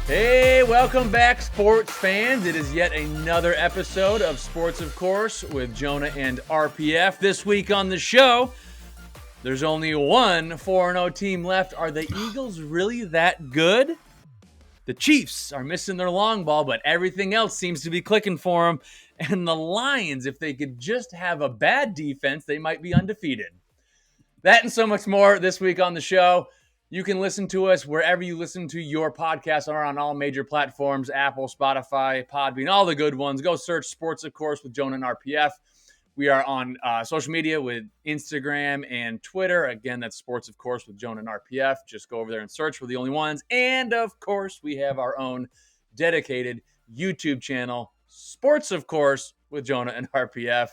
Hey, welcome back, sports fans. It is yet another episode of Sports, of Course, with Jonah and RPF. This week on the show, there's only one 4-0 team left. Are the Eagles really that good? The Chiefs are missing their long ball, but everything else seems to be clicking for them. And the Lions, if they could just have a bad defense, they might be undefeated. That and so much more this week on the show. You can listen to us wherever you listen to your podcasts are on all major platforms, Apple, Spotify, Podbean, all the good ones. Go search Sports, of Course, with Jonah and RPF. We are on social media with Instagram and Twitter. Again, that's Sports, of Course, with Jonah and RPF. Just go over there and search. We're the only ones. And, of course, we have our own dedicated YouTube channel, Sports, of Course, with Jonah and RPF.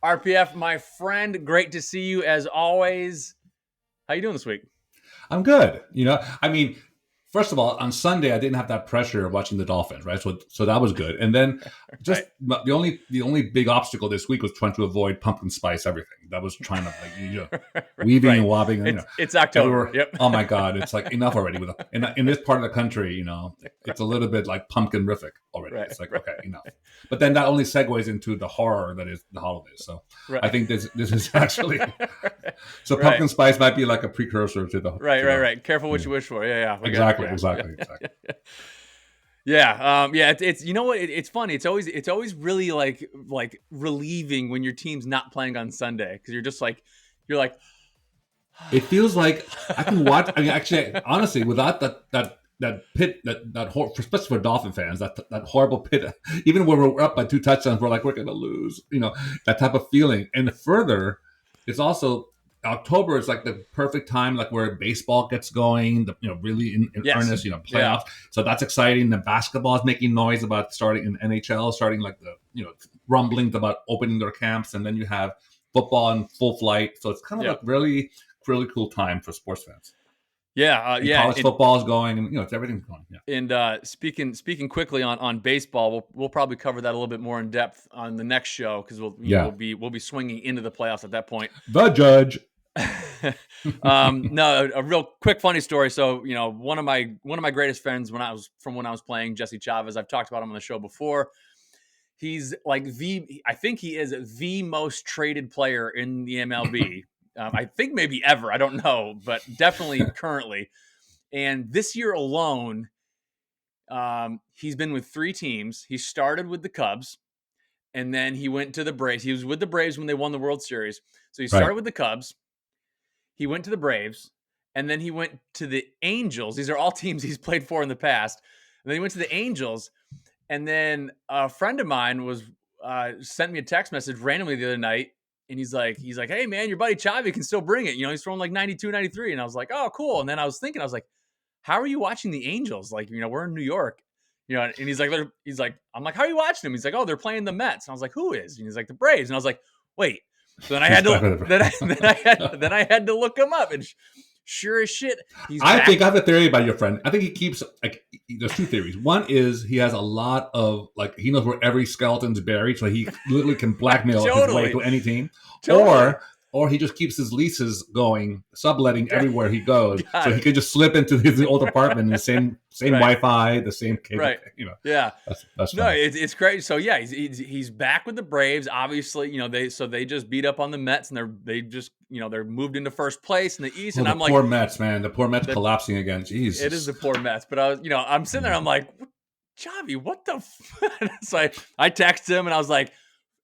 RPF, my friend, great to see you as always. How you doing this week? I'm good. First of all, on Sunday I didn't have that pressure of watching the Dolphins, right? So that was good. And then just right. the only big obstacle this week was trying to avoid pumpkin spice everything. That was trying to weaving and wobbing. And, it's October. Yep. Oh my God, it's like enough already. In this part of the country, it's a little bit like pumpkin-rific already. Right, it's like okay, enough. But then that only segues into the horror that is the holidays. So I think this is actually so pumpkin spice might be like a precursor to the right. Careful what you wish for. Yeah. Exactly. Yeah. It's you know what? It's funny. It's always really like relieving when your team's not playing on Sunday because you're like. It feels like I can watch. I mean, actually, honestly, without that pit, especially for Dolphin fans, that horrible pit. Even when we're up by 2 touchdowns, we're going to lose. That type of feeling. And further, it's also. October is like the perfect time, like where baseball gets going, really in earnest, playoffs. Yeah. So that's exciting. The basketball is making noise about starting in NHL, starting like the, rumblings about opening their camps. And then you have football in full flight. So it's kind of like really, really cool time for sports fans. College football is going, and it's everything's going. Yeah. And speaking quickly on baseball, we'll probably cover that a little bit more in depth on the next show because we'll be swinging into the playoffs at that point. The judge. No, a real quick funny story. So one of my greatest friends when I was playing, Jesse Chavez. I've talked about him on the show before. He's like I think he is the most traded player in the MLB. I think maybe ever. I don't know, but definitely currently. And this year alone, he's been with 3 teams. He started with the Cubs, and then he went to the Braves. He was with the Braves when they won the World Series. So he started with the Cubs. He went to the Braves, and then he went to the Angels. These are all teams he's played for in the past. And then he went to the Angels, and then a friend of mine was sent me a text message randomly the other night, and he's like, hey, man, your buddy Chavi can still bring it. He's throwing like 92, 93. And I was like, oh, cool. And then I was how are you watching the Angels? Like, we're in New York. And he's like, I'm like, how are you watching them? He's like, oh, they're playing the Mets. And I was like, who is? And he's like, the Braves. And I was like, wait. So then I had to then I had to look him up, and sure as shit, I think I have a theory about your friend. I think he keeps there's 2 theories. One is he has a lot of he knows where every skeleton's buried, so he literally can blackmail his way to any team. Totally. Or he just keeps his leases going, subletting everywhere he goes, so he could just slip into his old apartment in the same Wi-Fi, the same cable. Right. Yeah. That's no, it's great. So yeah, he's back with the Braves. Obviously, they just beat up on the Mets, and they're moved into first place in the East. And I'm like, poor Mets, man, the poor Mets collapsing again. Jesus, it is the poor Mets. But I'm sitting there, I'm like, Chavi, what the? So I texted him, and I was like,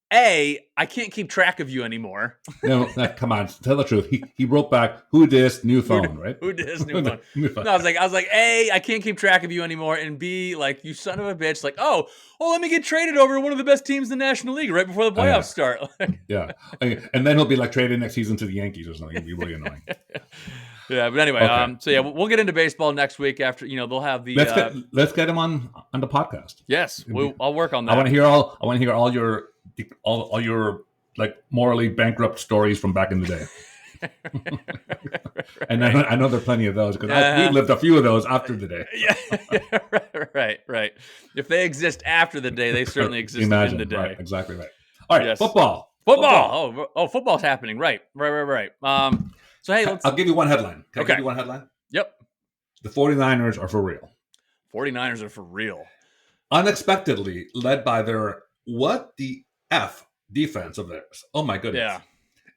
I can't keep track of you anymore. No, come on, tell the truth. He wrote back, "Who dis new phone?" Right? Who dis new phone? No, I was like, A, I can't keep track of you anymore, and B, like, you son of a bitch, like, oh, let me get traded over to one of the best teams in the National League right before the playoffs start. Yeah, and then he'll be like traded next season to the Yankees or something. It'll be really annoying. Yeah, but anyway, okay. We'll get into baseball next week after they'll have the. Let's get him on the podcast. Yes, I'll work on that. I want to hear all your like morally bankrupt stories from back in the day. And I know there are plenty of those because we lived a few of those after the day. Yeah, right. If they exist after the day, they certainly exist in the day. Right, exactly right. All right, yes. Football. Oh, football's happening. Right. So hey, I'll give you one headline. Can I give you one headline? Yep. The 49ers are for real. 49ers are for real. Unexpectedly led by their what the F defense of theirs. Oh my Yeah. goodness.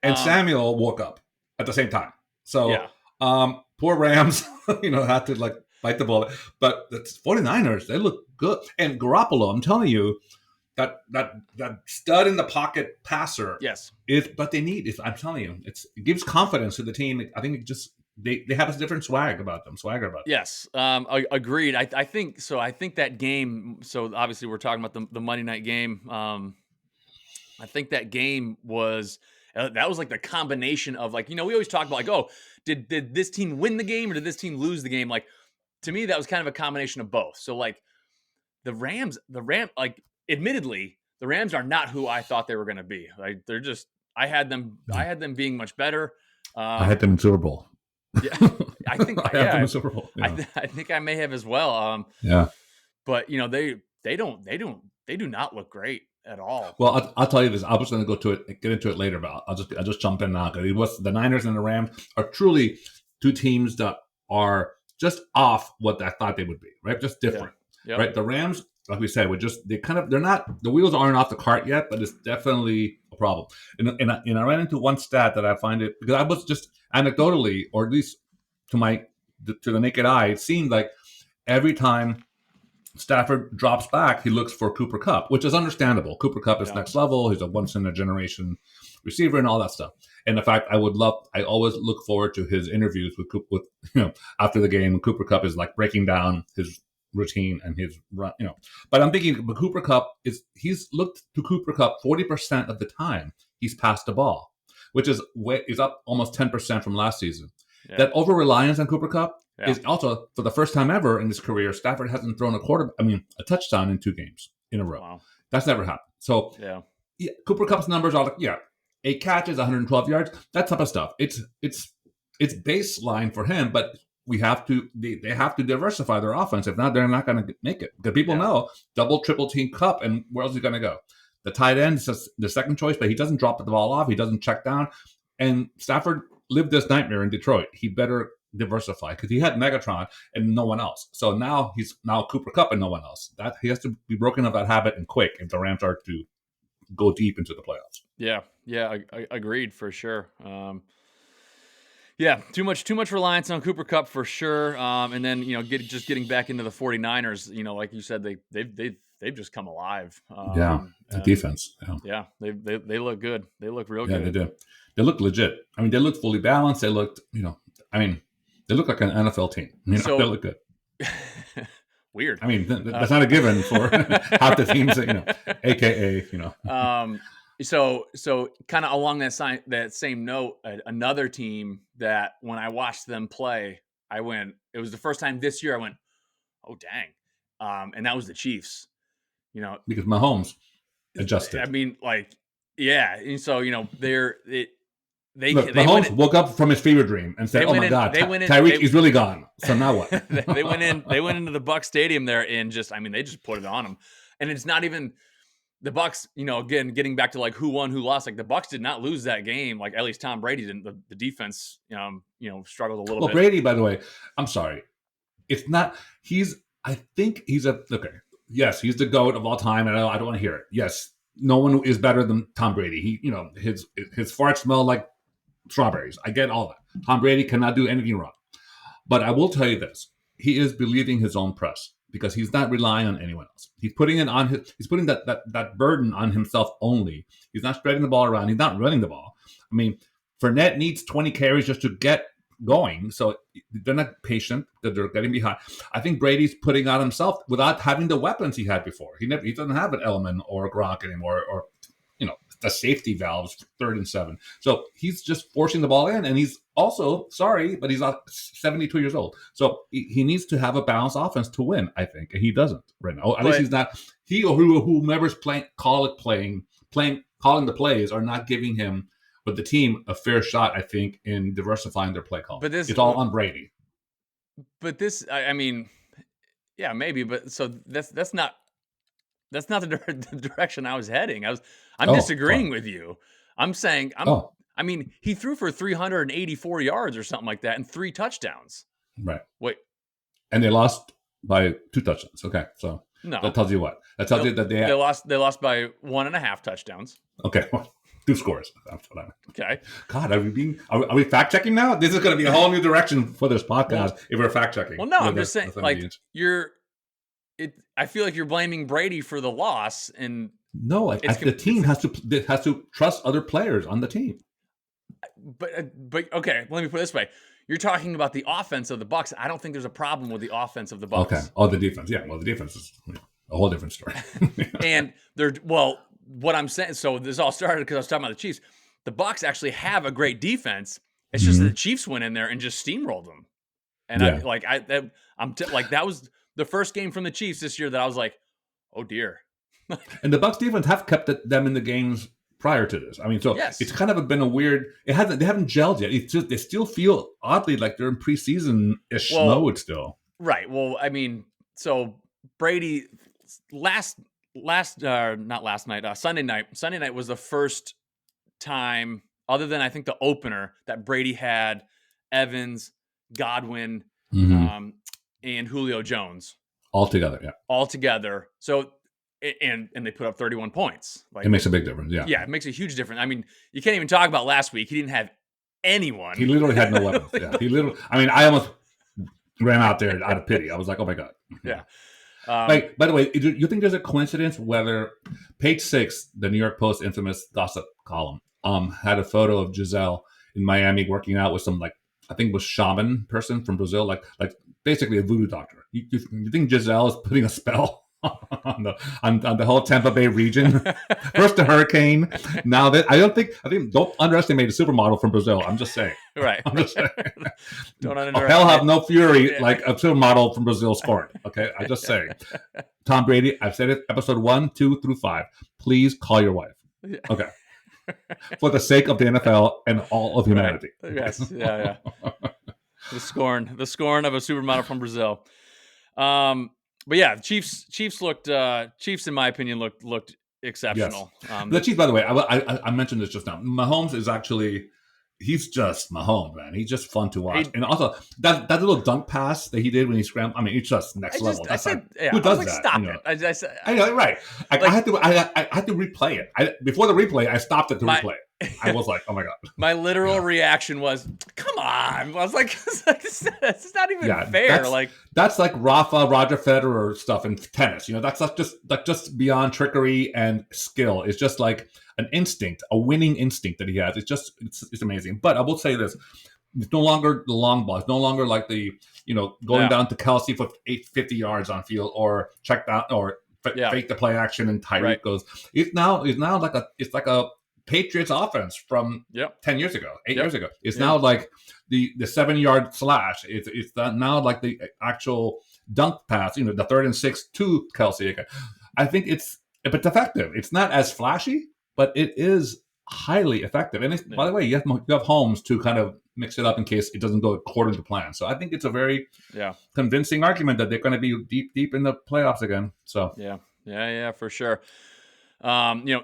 And Samuel woke up at the same time. So Yeah. poor Rams, had to like bite the bullet. But the 49ers, they look good. And Garoppolo, I'm telling you, that stud in the pocket passer Yes. is what they need. I'm telling you, it gives confidence to the team. I think it just they have a different swagger about them. Yes, agreed. I think so. I think that game. So obviously, we're talking about the Monday night game. I think that game was that was like the combination of like we always talk about like, oh, did this team win the game or did this team lose the game? Like to me, that was kind of a combination of both. So like the Ram like admittedly, the Rams are not who I thought they were going to be. Like they're just I had them being much better. I had them in Super Bowl. Yeah, I think I have them in Super Bowl. Yeah. I think I may have as well. Yeah, but they do not look great at all. Well, I'll tell you this. I was going to get into it later, but I'll just jump in now because it was the Niners and the Rams are truly two teams that are just off what I thought they would be, right? Just different, right? The Rams, like we said, they're not the wheels aren't off the cart yet, but it's definitely a problem. And I ran into one stat that I find it because I was just anecdotally, or at least to the naked eye, it seemed like every time Stafford drops back, he looks for Cooper Kupp, which is understandable. Cooper Kupp is next level. He's a once-in-a-generation receiver and all that stuff. And in fact, I always look forward to his interviews with after the game when Cooper Kupp is like breaking down his routine and his run, But I'm thinking, but Cooper Kupp he's looked to Cooper Kupp 40% of the time he's passed the ball, which is up almost 10% from last season. Yeah. That over-reliance on Cooper Kupp is also, for the first time ever in his career, Stafford hasn't thrown a touchdown in 2 games in a row. Wow. That's never happened. So, Cooper Kupp's numbers are like, 8 catches, 112 yards, that type of stuff. It's baseline for him, but they have to diversify their offense. If not, they're not going to make it. Because people know double, triple team Kupp, and where else is he going to go? The tight end is the second choice, but he doesn't drop the ball off. He doesn't check down. And Stafford lived this nightmare in Detroit. He better diversify because he had Megatron and no one else. So now he's Cooper Kupp and no one else. That he has to be broken of that habit and quick if the Rams are to go deep into the playoffs. I agreed for sure. Too much reliance on Cooper Kupp for sure. And then getting back into the 49ers, like you said, they've just come alive. The defense. They look good. They look real good. They do. They look legit. I mean, they look fully balanced. They looked, they look like an NFL team. They look good. Weird. I mean, that's not a given for half the teams, AKA. So kind of along that same note, another team that when I watched them play, it was the first time this year I went, oh, dang. And that was the Chiefs, Because Mahomes adjusted. I mean, like, yeah. And so, Mahomes woke up from his fever dream and said, "Oh my God, Tyreek is really gone." So now what? They went into the Bucs stadium there and they just put it on them. And it's not even the Bucs. Again, getting back to like who won, who lost. Like the Bucs did not lose that game. Like at least Tom Brady didn't. The defense, struggled a little bit. Well, Brady, by the way, I'm sorry, it's not. I think he's okay. Yes, he's the GOAT of all time, and I don't want to hear it. Yes, no one is better than Tom Brady. He, his farts smell like strawberries. I get all that. Tom Brady cannot do anything wrong. But I will tell you this. He is believing his own press because he's not relying on anyone else. He's putting that burden on himself only. He's not spreading the ball around. He's not running the ball. I mean, Fournette needs 20 carries just to get going. So they're not patient that they're getting behind. I think Brady's putting on himself without having the weapons he had before. He doesn't have an Edelman or a Gronk anymore, or the safety valves, 3rd and 7. So he's just forcing the ball in, and he's also, sorry, but he's 72 years old. So he needs to have a balanced offense to win, I think, and he doesn't right now. At least he's not. He or whomever's calling the plays are not giving him, but the team, a fair shot, I think, in diversifying their play call. But it's all on Brady. But this, I mean, yeah, maybe, but so that's not the direction I was heading. I'm disagreeing with you. I'm saying I mean, he threw for 384 yards or something like that and 3 touchdowns. Right. Wait. And they lost by 2 touchdowns. Okay, so that No, tells you what? That tells you that they lost. They lost by 1.5 touchdowns. okay, well, 2 scores. That's what I meant. Okay. God, are we fact checking now? This is going to be a whole new direction for this podcast Well, if we're fact checking. no, I'm just saying, like, I feel like you're blaming Brady for the loss, and No, the team has to trust other players on the team. But okay, let me put it this way: you're talking about the offense of the Bucs. I don't think there's a problem with the offense of the Bucs. Okay. Oh, the defense. Yeah. Well, the defense is a whole different story. And what I'm saying. So this all started because I was talking about the Chiefs. The Bucs actually have a great defense. It's just that the Chiefs went in there and just steamrolled them. And that was the first game from the Chiefs this year that I was like, oh dear. And the Bucs defense have kept them in the games prior to this. I mean, so yes. It's kind of been a weird. They haven't gelled yet. It's just they still feel oddly like they're in preseason-ish mode still. Right. Well, I mean, so Brady Sunday night was the first time, other than I think the opener, that Brady had Evans, Godwin, and Julio Jones all together. Yeah, all together. So. And they put up 31 points. Like, it makes a big difference. Yeah. Yeah, it makes a huge difference. I mean, you can't even talk about last week. He didn't have anyone. He literally had no weapons. Yeah. I mean, I almost ran out there out of pity. I was like, oh my God. Yeah. By the way, do you think there's a coincidence whether Page 6, the New York Post infamous gossip column, had a photo of Giselle in Miami working out with some, like, I think it was shaman person from Brazil, like basically a voodoo doctor. You think Giselle is putting a spell on the whole Tampa Bay region? First the hurricane, now that I think don't underestimate a supermodel from Brazil. I'm just saying. Right. I'm just saying. Don't underestimate. Hell have no fury like a supermodel from Brazil scored. Okay, I just say. Tom Brady, I've said it. Episode 1, 2 through 5. Please call your wife. Okay. For the sake of the NFL and all of humanity. Right. Yes. Yeah. The scorn of a supermodel from Brazil. But yeah, Chiefs looked. Chiefs, in my opinion, looked exceptional. Yes. The Chiefs, by the way, I mentioned this just now. Mahomes is actually, he's just Mahomes, man. He's just fun to watch. And also that little dunk pass that he did when he scrambled. I mean, it's just next level. Who does that? Stop it! I said, I know, right? I had to replay it. Before the replay, I stopped it to replay it. I was like, oh my God. My literal reaction was, come on. I was like, it's not even fair. That's like Roger Federer stuff in tennis. That's just beyond trickery and skill. It's just like an instinct, a winning instinct that he has. It's amazing. But I will say this. It's no longer the long ball. It's no longer like the, going down to Kelsey for 850 yards on field or check down or fake the play action and Tyreek goes. It's now like a Patriots offense from 10 years ago, 8 years ago. It's now like the 7-yard slash. It's now like the actual dunk pass, the 3rd and 6 to Kelsey. I think it's effective. It's not as flashy, but it is highly effective. And by the way, you have Holmes to kind of mix it up in case it doesn't go according to plan. So I think it's a very convincing argument that they're going to be deep in the playoffs again. So yeah, for sure.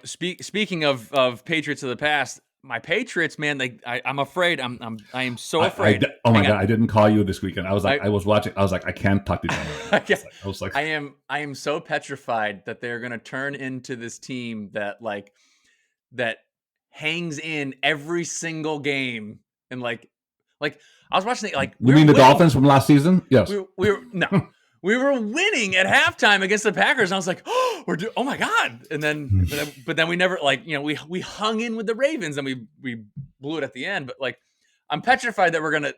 Speaking of Patriots of the past, my Patriots, man, I'm afraid. I am so afraid. Oh my God, I didn't call you this weekend. I was like, I was watching. I was like, I can't talk to you. I was like, I am so petrified that they're going to turn into this team that hangs in every single game and like I was watching it. You mean the Dolphins from last season? Yes. We were winning at halftime against the Packers, and I was like, "Oh my God!" And then, but then we never we hung in with the Ravens, and we blew it at the end. But I'm petrified that we're gonna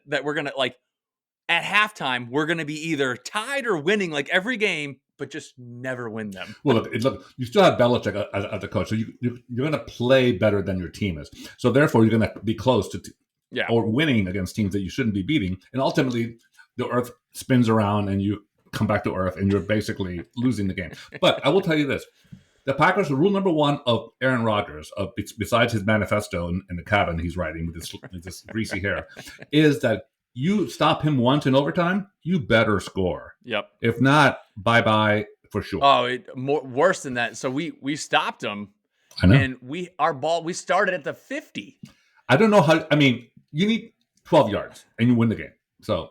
at halftime we're gonna be either tied or winning every game, but just never win them. Well, look, you still have Belichick as the coach, so you're gonna play better than your team is. So therefore, you're gonna be close to or winning against teams that you shouldn't be beating, and ultimately the earth spins around and you come back to earth and you're basically losing the game. But I will tell you this. The Packers, rule number 1 of Aaron Rodgers, besides his manifesto in the cabin he's writing with this greasy hair, is that you stop him once in overtime, you better score. Yep. If not, bye-bye for sure. Oh, worse than that. So we stopped him. I know. And we started at the 50. I don't know how, I mean, you need 12 yards and you win the game. So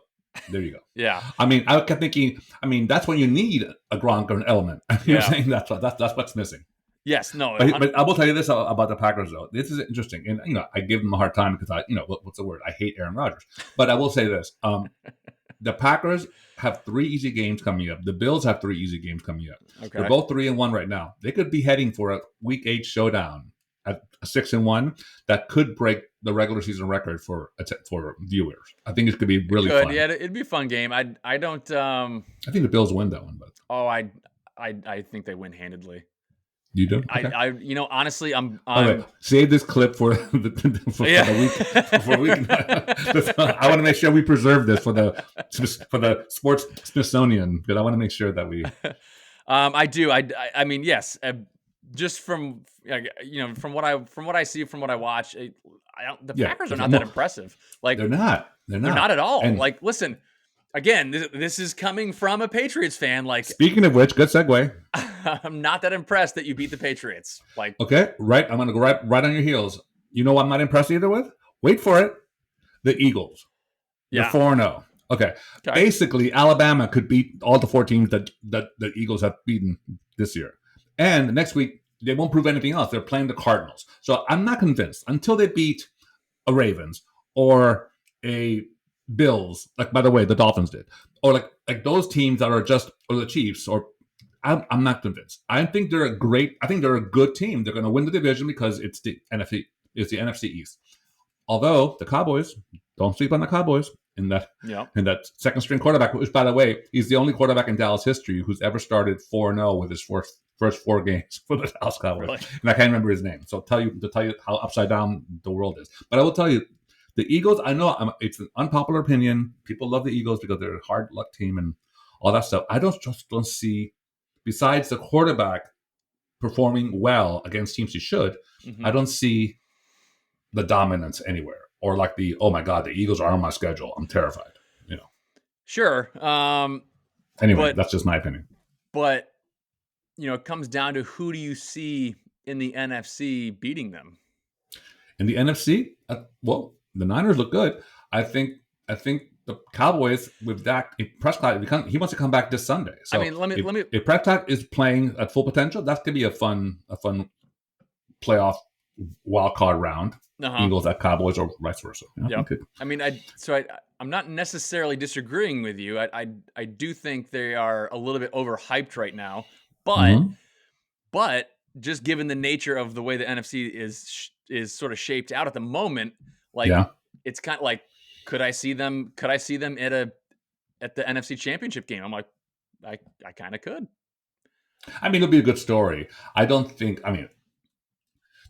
There you go. Yeah. I mean, I kept thinking. I mean, that's when you need a Gronk or an element. You're Yeah. saying that's what's missing. Yes. No. But I will tell you this about the Packers, though. This is interesting, and I give them a hard time because what's the word? I hate Aaron Rodgers. But I will say this: the Packers have 3 easy games coming up. The Bills have 3 easy games coming up. Okay. They're both 3-1 right now. They could be heading for a Week 8 showdown at 6-1 that could break the regular season record for viewers. I think it could be really fun. Yeah, it'd be a fun game. I don't. I think the Bills win that one, but I think they win handedly. You do? Okay. Honestly, I'm save this clip for the week. For week. I want to make sure we preserve this for the sports Smithsonian, because I want to make sure that we. I do. I mean, yes. Just from from what I see, from what I watch, the Packers are not that impressive. Like they're not. They're not at all. And, like, listen. Again, this is coming from a Patriots fan. Like, speaking of which, good segue. I'm not that impressed that you beat the Patriots. Like, okay, right. I'm going to go right on your heels. You know what I'm not impressed either with? Wait for it. The Eagles. Yeah. They're 4-0. Okay. Basically, Alabama could beat all the 4 teams that the Eagles have beaten this year. And next week, they won't prove anything else. They're playing the Cardinals. So I'm not convinced until they beat a Ravens or a Bills, like, by the way, the Dolphins did, or like those teams that are just, or the Chiefs, or I'm not convinced. I think they're a good team. They're going to win the division because it's the NFC East. Although the Cowboys, don't sleep on the Cowboys in that second string quarterback, which, by the way, he's the only quarterback in Dallas history who's ever started 4-0 with his first 4 games for the Dallas Cowboys. Really? And I can't remember his name. So to tell you how upside down the world is. But I will tell you, the Eagles, I know it's an unpopular opinion. People love the Eagles because they're a hard luck team and all that stuff. I don't see, besides the quarterback performing well against teams he should, I don't see the dominance anywhere. Or like oh my God, the Eagles are on my schedule. I'm terrified. Sure. Anyway, that's just my opinion. But, it comes down to, who do you see in the NFC beating them? In the NFC, well, the Niners look good. I think the Cowboys with Dak Prescott, he wants to come back this Sunday. So I mean, if Prescott is playing at full potential, that's gonna be a fun playoff wild card round. Eagles at Cowboys, or vice versa. Yeah. Okay. I mean, I'm not necessarily disagreeing with you. I do think they are a little bit overhyped right now, but just given the nature of the way the NFC is sort of shaped out at the moment, like, it's kind of like, could I see them at the NFC Championship game? I'm like, I kind of could. I mean, it'll be a good story. I don't think. I mean,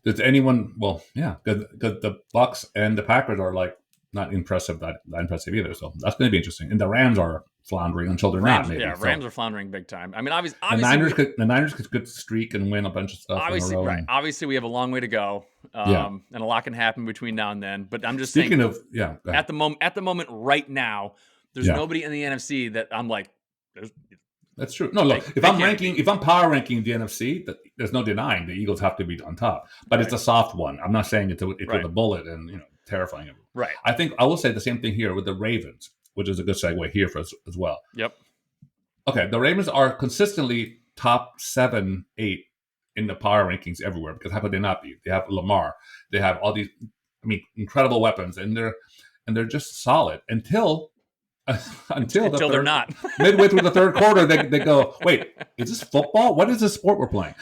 does anyone? Well, yeah, because the Bucs and the Packers are like not impressive, that impressive either. So that's going to be interesting. And the Rams are floundering until they're not. Maybe. Yeah, Rams are floundering big time. I mean, obviously, the Niners could streak and win a bunch of stuff. Obviously, in a row. Right. Obviously, we have a long way to go. And a lot can happen between now and then. But I'm just speaking thinking, of, at the moment, right now, there's nobody in the NFC that I'm like, that's true. No, look, if I'm power ranking the NFC, there's no denying the Eagles have to be on top. But it's a soft one. I'm not saying it's with a bullet and terrifying. Right. I think I will say the same thing here with the Ravens, which is a good segue here for us as well. Yep. Okay, the Ravens are consistently top 7, 8 in the power rankings everywhere, because how could they not be? They have Lamar. They have all these, incredible weapons, and they're just solid until they're not. Midway through the third quarter, they go, wait, is this football? What is this sport we're playing?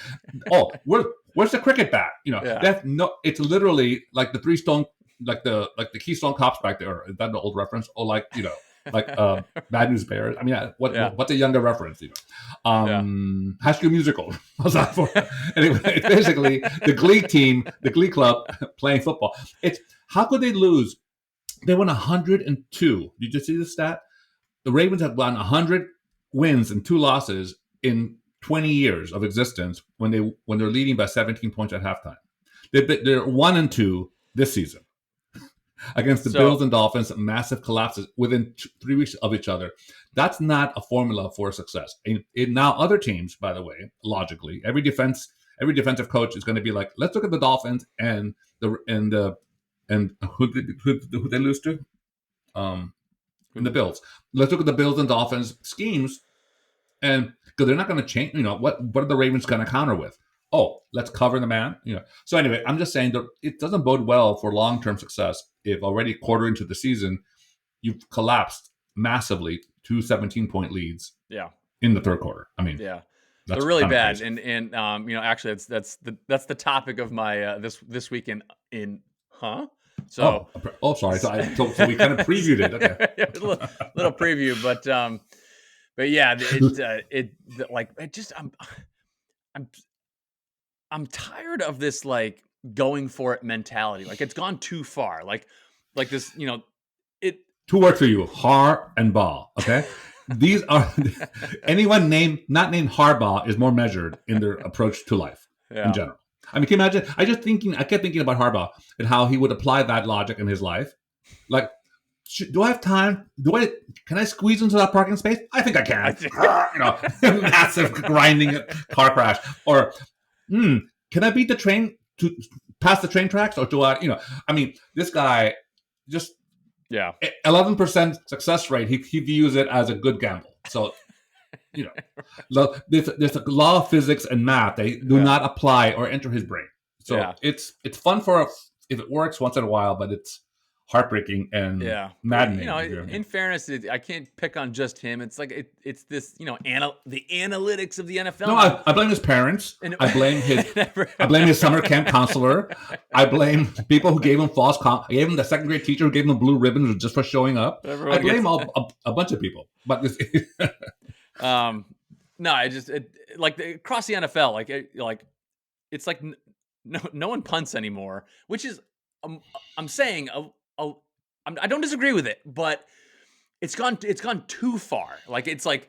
Oh, where's the cricket bat? It's literally like the Three-Stone, like the Keystone Cops back there. Is that an old reference? Or like Bad News Bears. I mean, what's a younger reference? High School Musical. How's that for? Anyway, it's basically the Glee team, the Glee club playing football. It's how could they lose? They won 102. Did you see the stat? The Ravens have won 100 wins and 2 losses in 20 years of existence when they're leading by 17 points at halftime. They're 1-2 this season against the Bills and Dolphins. Massive collapses within 3 weeks of each other. That's not a formula for success. And now other teams, by the way, logically, every defensive coach is going to be like, let's look at the Dolphins and who they lose to? in the Bills. Let's look at the Bills and Dolphins schemes, and because they're not going to change. What are the Ravens going to counter with? Oh, let's cover the man. So anyway, I'm just saying that it doesn't bode well for long-term success if already a quarter into the season you've collapsed massively 2 17-point leads. Yeah. In the third quarter. I mean, yeah. They're really bad, crazy. And actually, that's the topic of my this weekend in So sorry. So we kind of previewed it. Okay, little preview, but yeah, I'm tired of this like going for it mentality. Like it's gone too far. Like this, it. 2 words for you: har and ball. Okay. These are anyone not named Harbaugh is more measured in their approach to life in general. I mean, can you imagine? I kept thinking about Harbaugh and how he would apply that logic in his life. Like, do I have time? Can I squeeze into that parking space? I think I can. Massive grinding car crash. Or, can I beat the train to pass the train tracks? Or do I, I mean, this guy just. Yeah, 11% success rate. He views it as a good gamble. So, there's a law of physics and math. They do not apply or enter his brain. So it's fun if it works once in a while, but it's heartbreaking and maddening. In fairness, I can't pick on just him. It's like it's this, the analytics of the NFL. No, I blame his parents. I blame his summer camp counselor. I blame people who gave him I gave him the second grade teacher who gave him a blue ribbon just for showing up. I blame a bunch of people. But this, no, I just like across the NFL, it's like no one punts anymore, which is I'm saying. I don't disagree with it, but it's gone too far. Like it's like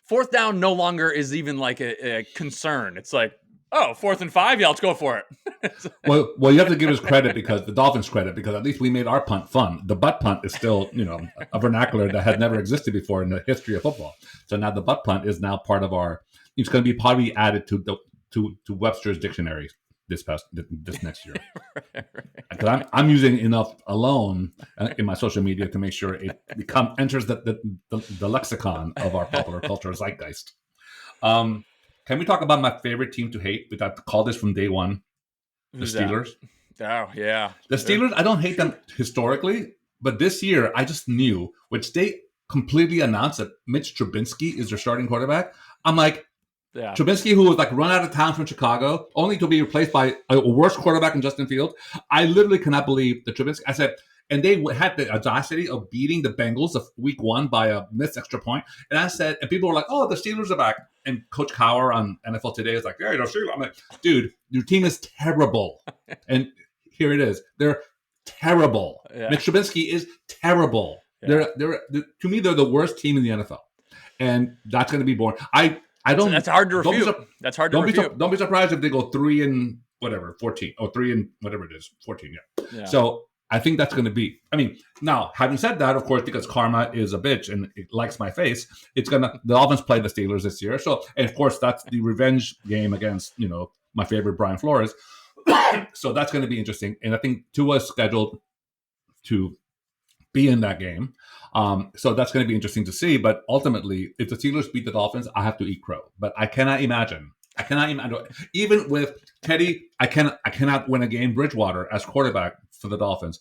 fourth down no longer is even like a concern. It's like, 4th and 5, let's go for it. well, you have to give us credit because the Dolphins credit because at least we made our punt fun. The butt punt is still a vernacular that had never existed before in the history of football. So now the butt punt is now part of our. It's going to be probably added to Webster's dictionary this next year. Because I'm using enough alone in my social media to make sure it enters the lexicon of our popular culture zeitgeist. Can we talk about my favorite team to hate? I've called this from day one. The Steelers. Oh, yeah. The Steelers, I don't hate them historically, but this year I just knew, which they completely announced that Mitch Trubisky is their starting quarterback. I'm like, Trubisky, who was like run out of town from Chicago, only to be replaced by a worse quarterback in Justin Fields. I literally cannot believe that Trubisky. I said, and they had the audacity of beating the Bengals of week 1 by a missed extra point. And I said, and people were like, "Oh, the Steelers are back." And Coach Cowher on NFL Today is like, "Yeah, the Steelers." I'm like, dude, your team is terrible. And here it is. They're terrible. Yeah. Mitch Trubisky is terrible. Yeah. They're to me, they're the worst team in the NFL. And that's going to be boring. I don't. That's hard to refute. That's hard to refute. Don't be surprised if they go 3 and 14 or 3 and whatever it is, 14. Yeah. So I think that's going to be. I mean, now having said that, of course, because karma is a bitch and it likes my face, the Dolphins play the Steelers this year. So, and of course, that's the revenge game against my favorite Brian Flores. So that's going to be interesting, and I think Tua is scheduled to be in that game. So that's going to be interesting to see. But ultimately, if the Steelers beat the Dolphins, I have to eat crow. But I cannot imagine. Even with Teddy, I cannot win a game. Bridgewater as quarterback for the Dolphins,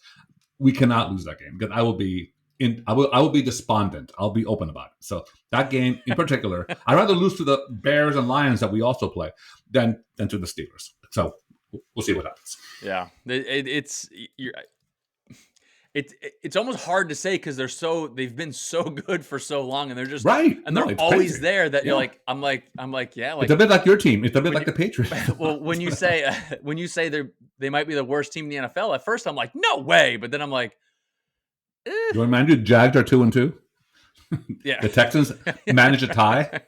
we cannot lose that game because I will be despondent. I'll be open about it. So that game in particular, I'd rather lose to the Bears and Lions that we also play than to the Steelers. So we'll see what happens. Yeah, it's almost hard to say because they've been so good for so long and they're just right and they're always crazy. There that you're like I'm like yeah, like it's a bit like your team. It's a bit like the Patriots. Well, when you say they might be the worst team in the NFL, at first I'm like no way, but then I'm like, Do you remind you Jags are 2-2? Yeah, the Texans managed a tie.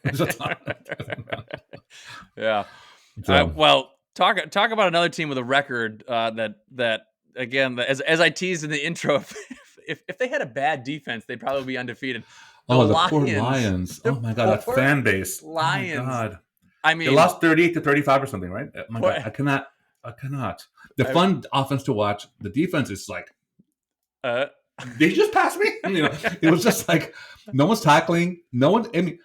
Yeah. So. Well, talk about another team with a record that. Again, as I teased in the intro, if they had a bad defense, they'd probably be undefeated. The poor Lions! Oh my God, that fan base! Lions! Oh my God. I mean, they lost 38-35 or something, right? Oh my God, I cannot. The fun offense to watch. The defense is like, Did you just pass me? It was just like no one's tackling. No one. I mean,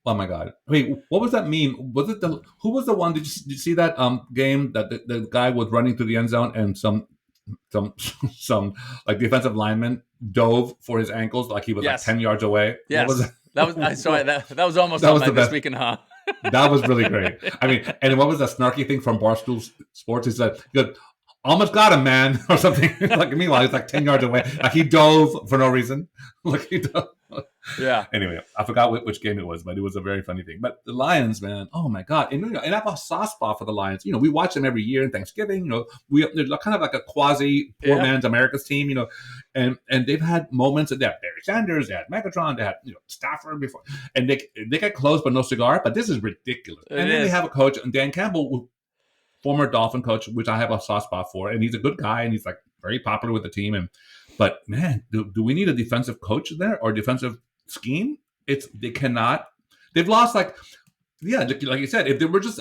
oh my god! Wait, what was that meme? Was it who was the one? Did you see that game that the guy was running through the end zone and some some like defensive lineman dove for his ankles like he was like 10 yards away? Yes. What was that? I saw that was almost on my This Week in Huh. That was really great. I mean, and what was that snarky thing from Barstool Sports? He said, almost got him, man, or something. Like meanwhile, he's like 10 yards away. Like he dove for no reason. Like he dove. Yeah. Anyway, I forgot which game it was, but it was a very funny thing. But the Lions, man, oh my god! And I have a soft spot for the Lions. We watch them every year in Thanksgiving. They're kind of like a quasi poor man's America's team. And they've had moments. They had Barry Sanders, they had Megatron, they had Stafford before, and they get close but no cigar. But this is ridiculous. And then they have a coach, and Dan Campbell, former Dolphin coach, which I have a soft spot for, and he's a good guy, and he's like very popular with the team. But man, do we need a defensive coach there or defensive scheme? They cannot. They've lost like you said. If they were just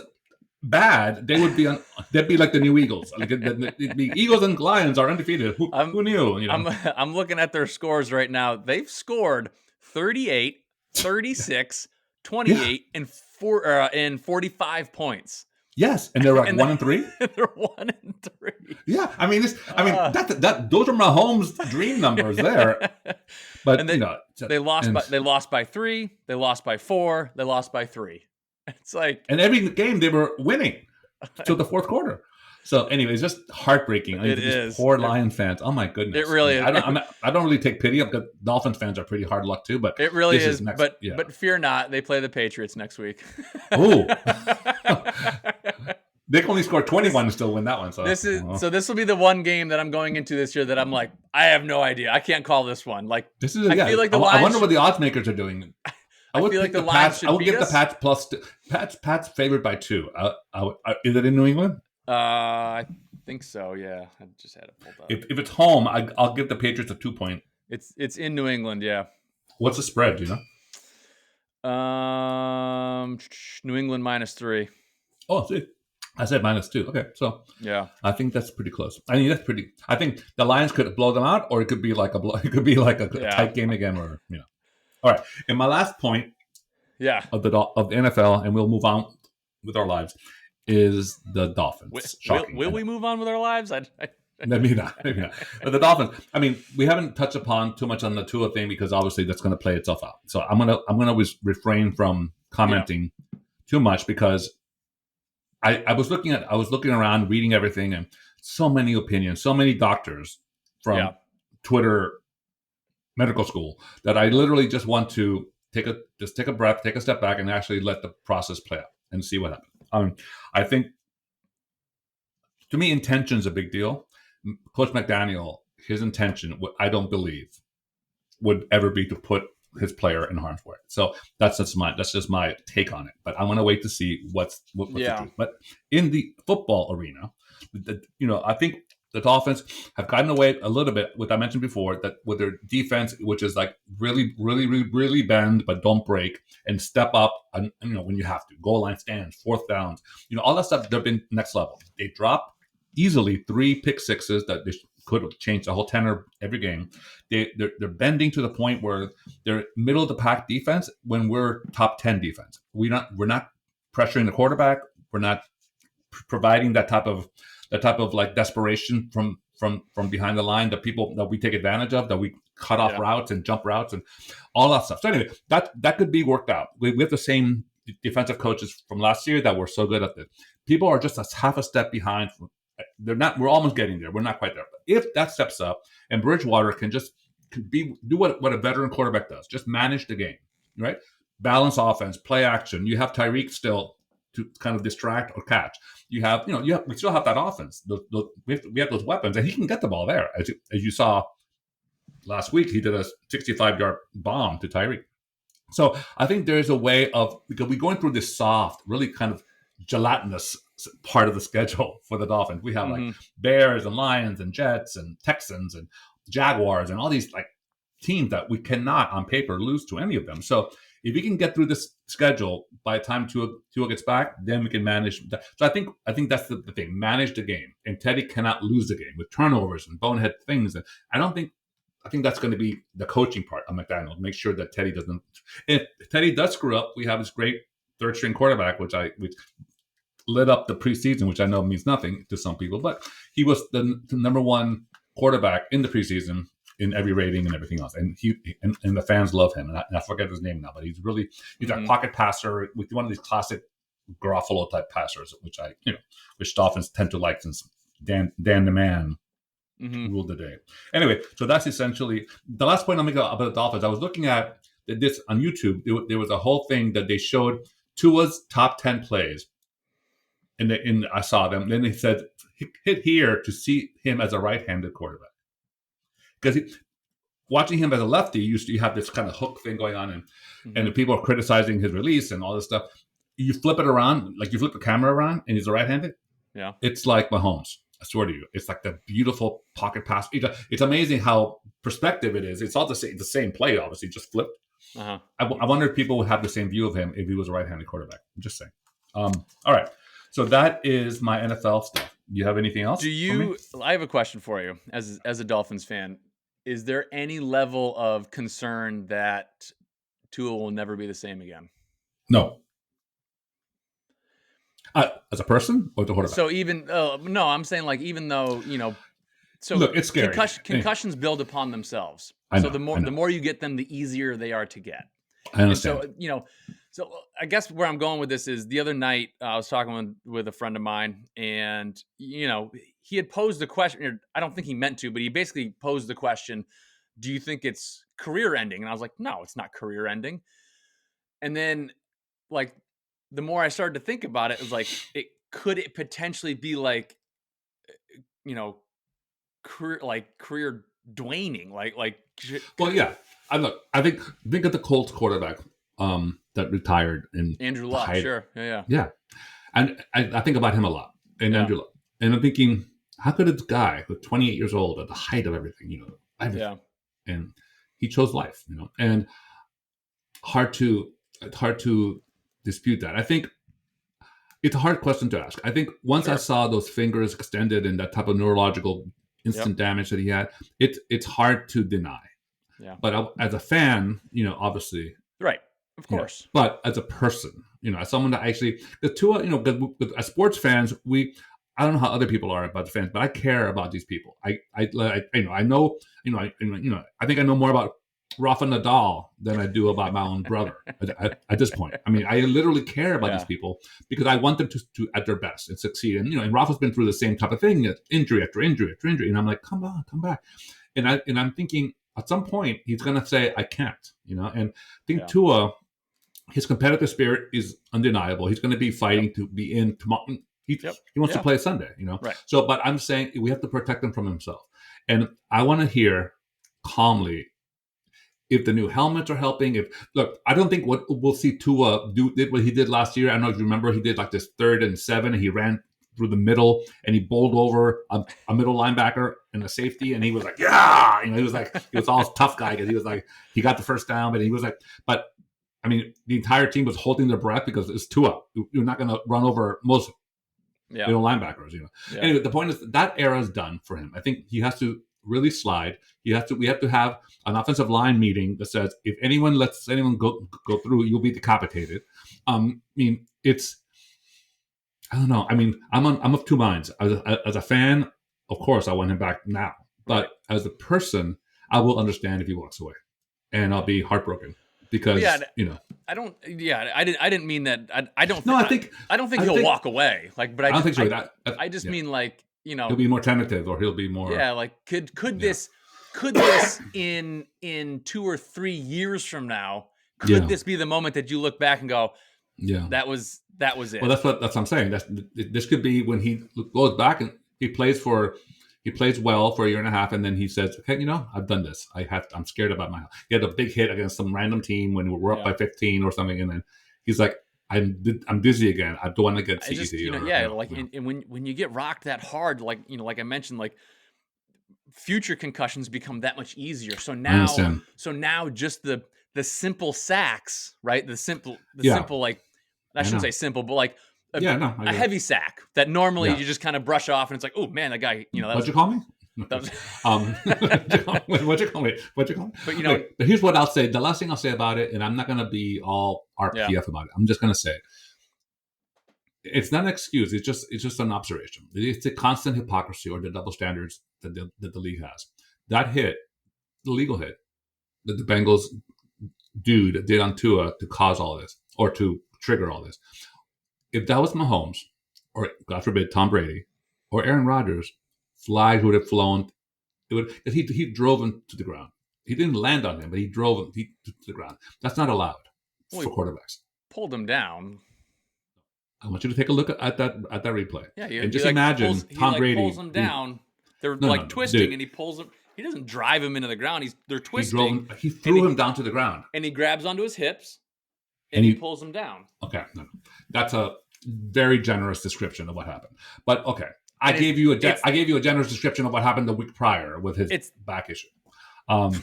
bad, they would be they'd be like the new Eagles. Like the Eagles and Lions are undefeated. Who knew? I'm looking at their scores right now. They've scored 38, 36, 28, and 45 points. Yes, and they're like 1-3. They're 1-3. Yeah, I mean, those are Mahomes' dream numbers there. But they lost by 3. They lost by 4. They lost by 3. It's like, and every game they were winning till the fourth quarter. So, anyway, it's just heartbreaking. It is. Poor Lion fans. Oh my goodness! It really is. I don't really take pity because Dolphins fans are pretty hard luck too. But it really is. But fear not, they play the Patriots next week. Oh. They can only score 21 and still win that one. So this will be the one game that I'm going into this year that I'm like, I have no idea. I can't call this one. Like this is. I feel like the Lions. I wonder what the odds makers are doing. I would feel like the Lions. I would give the Pats plus. Pats favored by 2. Is it in New England? I think so. Yeah, I just had it pulled up. If it's home, I'll give the Patriots a 2-point. It's in New England. Yeah. What's the spread? Do you know? New England -3. Oh, see. I said -2. Okay, so yeah, I think that's pretty close. I mean, that's pretty. I think the Lions could blow them out, or it could be like a tight game again, or All right, and my last point, of the NFL, and we'll move on with our lives, is the Dolphins. Will we move on with our lives? Maybe not. But the Dolphins. I mean, we haven't touched upon too much on the Tua thing because obviously that's going to play itself out. So I'm gonna refrain from commenting too much because. I was looking around, reading everything, and so many opinions, so many doctors from Twitter medical school that I literally just want to take a breath, take a step back, and actually let the process play out and see what happens. I think, to me, intention is a big deal. Coach McDaniel, his intention, I don't believe, would ever be to put his player in harm's way. So that's just my take on it. But I'm going to wait to see what's the truth. But in the football arena, I think the Dolphins have gotten away a little bit, what I mentioned before, that with their defense, which is like really, really, really, really bend but don't break and step up. And when you have to, goal line stands, fourth downs, all that stuff. They've been next level. They drop easily 3 pick sixes that they could have changed the whole tenor every game. They're bending to the point where they're middle of the pack defense when we're top 10 defense. We're not pressuring the quarterback. We're not providing that type of like desperation from behind the line that we take advantage of, that we cut off routes and jump routes and all that stuff. So anyway, that could be worked out. We have the same defensive coaches from last year that were so good at this. People are just half a step behind. They're not. We're almost getting there. We're not quite there. But if that steps up and Bridgewater can do what a veteran quarterback does, just manage the game, right? Balance offense, play action. You have Tyreek still to kind of distract or catch. We still have that offense. We have those weapons, and he can get the ball there. As you saw last week, he did a 65-yard bomb to Tyreek. So I think there's a way of, because we're going through this soft, really kind of gelatinous part of the schedule for the Dolphins. We have like Bears and Lions and Jets and Texans and Jaguars and all these like teams that we cannot on paper lose to any of them. So if we can get through this schedule by the time Tua gets back, then we can manage that. So I think that's the thing. Manage the game. And Teddy cannot lose the game with turnovers and bonehead things. And I I think that's going to be the coaching part of McDaniel. Make sure that Teddy doesn't. If Teddy does screw up, we have this great third string quarterback, which lit up the preseason, which I know means nothing to some people, but he was the number one quarterback in the preseason in every rating and everything else, and and the fans love him. And I forget his name now, but he's a pocket passer with one of these classic Garofalo type passers, which Dolphins tend to like since Dan the Man ruled the day. Anyway, so that's essentially the last point I'm making about the Dolphins. I was looking at this on YouTube. There was a whole thing that they showed Tua's top 10 plays, and I saw them. Then they said hit here to see him as a right-handed quarterback, because watching him as a lefty, you have this kind of hook thing going on, and the people are criticizing his release and all this stuff. You flip it around, like you flip the camera around, and he's a right-handed. Yeah, it's like Mahomes. I swear to you, it's like the beautiful pocket pass. It's amazing how perspective it is. It's all the same play, obviously, just flipped. I wonder if people would have the same view of him if he was a right-handed quarterback. I'm just saying. All right, so that is my NFL stuff. Do you have anything else? I have a question for you as a Dolphins fan. Is there any level of concern that Tua will never be the same again? No. As a person or the quarterback? So no, I'm saying like even though so look, it's scary. Concussions build upon themselves. So the more you get them, the easier they are to get. I understand. And so I guess where I'm going with this is the other night I was talking with a friend of mine, and he had posed the question. I don't think he meant to, but he basically posed the question: do you think it's career ending? And I was like, no, it's not career ending. And then like, the more I started to think about it, it was like, could it potentially be like, career waning? Well, yeah. I think of the Colts quarterback that retired in Andrew Luck. Sure. Yeah. And I think about him a lot, and Andrew Luck. And I'm thinking, how could a guy who's 28 years old at the height of everything, and he chose life, and it's hard to dispute that. I think it's a hard question to ask. I think once I saw those fingers extended and that type of neurological instant damage that he had, it's hard to deny. Yeah. But as a fan, obviously, right, of course. But as a person, as someone that actually, the Tua, as sports fans, I don't know how other people are about the fans, but I care about these people. I think I know more about Rafa Nadal than I do about my own brother at this point. I mean, I literally care about these people because I want them to at their best and succeed. And and Rafa's been through the same type of thing, injury after injury after injury, and I'm like, come back. And I'm thinking at some point he's gonna say I can't, and I think Tua, his competitive spirit is undeniable. He's going to be fighting to be in tomorrow. He wants to play Sunday, Right. So, but I'm saying we have to protect him from himself, and I want to hear calmly if the new helmets are helping. Look, I don't think what we'll see Tua did what he did last year. I don't know if you remember, he did like this 3rd and 7, and he ran through the middle and he bowled over a middle linebacker and a safety, and he was like, yeah, he was all tough guy because he got the first down, but he was like, but I mean, the entire team was holding their breath because it's Tua. You're not going to run over most middle linebackers, Yeah. Anyway, the point is that era is done for him. I think he has to really slide. We have to have an offensive line meeting that says if anyone lets anyone go through, you'll be decapitated. I mean, I don't know. I mean, I'm of two minds. As a fan, of course, I want him back now. But as a person, I will understand if he walks away, and I'll be heartbroken because I don't. Yeah, I didn't mean that. I don't. No, I don't think he'll walk away. But I don't think so. I just mean he'll be more tentative, or he'll be more. Yeah, could this in 2 or 3 years from now, could this be the moment that you look back and go, yeah, that was it. Well, that's what I'm saying. This could be when he goes back and he plays well for a year and a half, and then he says, okay, I've done this. I'm scared about my health. He had a big hit against some random team when we were up by 15 or something, and then he's like, I'm dizzy again. I don't want to get CTE. And when you get rocked that hard, like I mentioned, future concussions become that much easier. So now just the simple sacks, right? The simple I shouldn't say simple, but a heavy sack that normally you just kind of brush off, and it's like, oh man, that guy, What'd you call me? That was- What you call me? What you call me? But, you know, but here's what I'll say. The last thing I'll say about it, and I'm not going to be all RPF about it. I'm just going to say it's not an excuse. It's just an observation. It's the constant hypocrisy or the double standards that the league has. That hit, the legal hit that the Bengals dude did on Tua to cause all this or to trigger all this. If that was Mahomes or God forbid Tom Brady or Aaron Rodgers, flags would have flown. It would. He drove him to the ground. He didn't land on him, but he drove him to the ground. That's not allowed for quarterbacks. Pulled him down. I want you to take a look at that replay. Yeah, and just imagine Tom Brady pulls him down. They're twisting, dude. And he pulls him. He doesn't drive him into the ground. They're twisting. He threw him down to the ground, and he grabs onto his hips, and he pulls him down. Okay, no. That's a very generous description of what happened. But okay, I gave you a generous description of what happened the week prior with his back issue,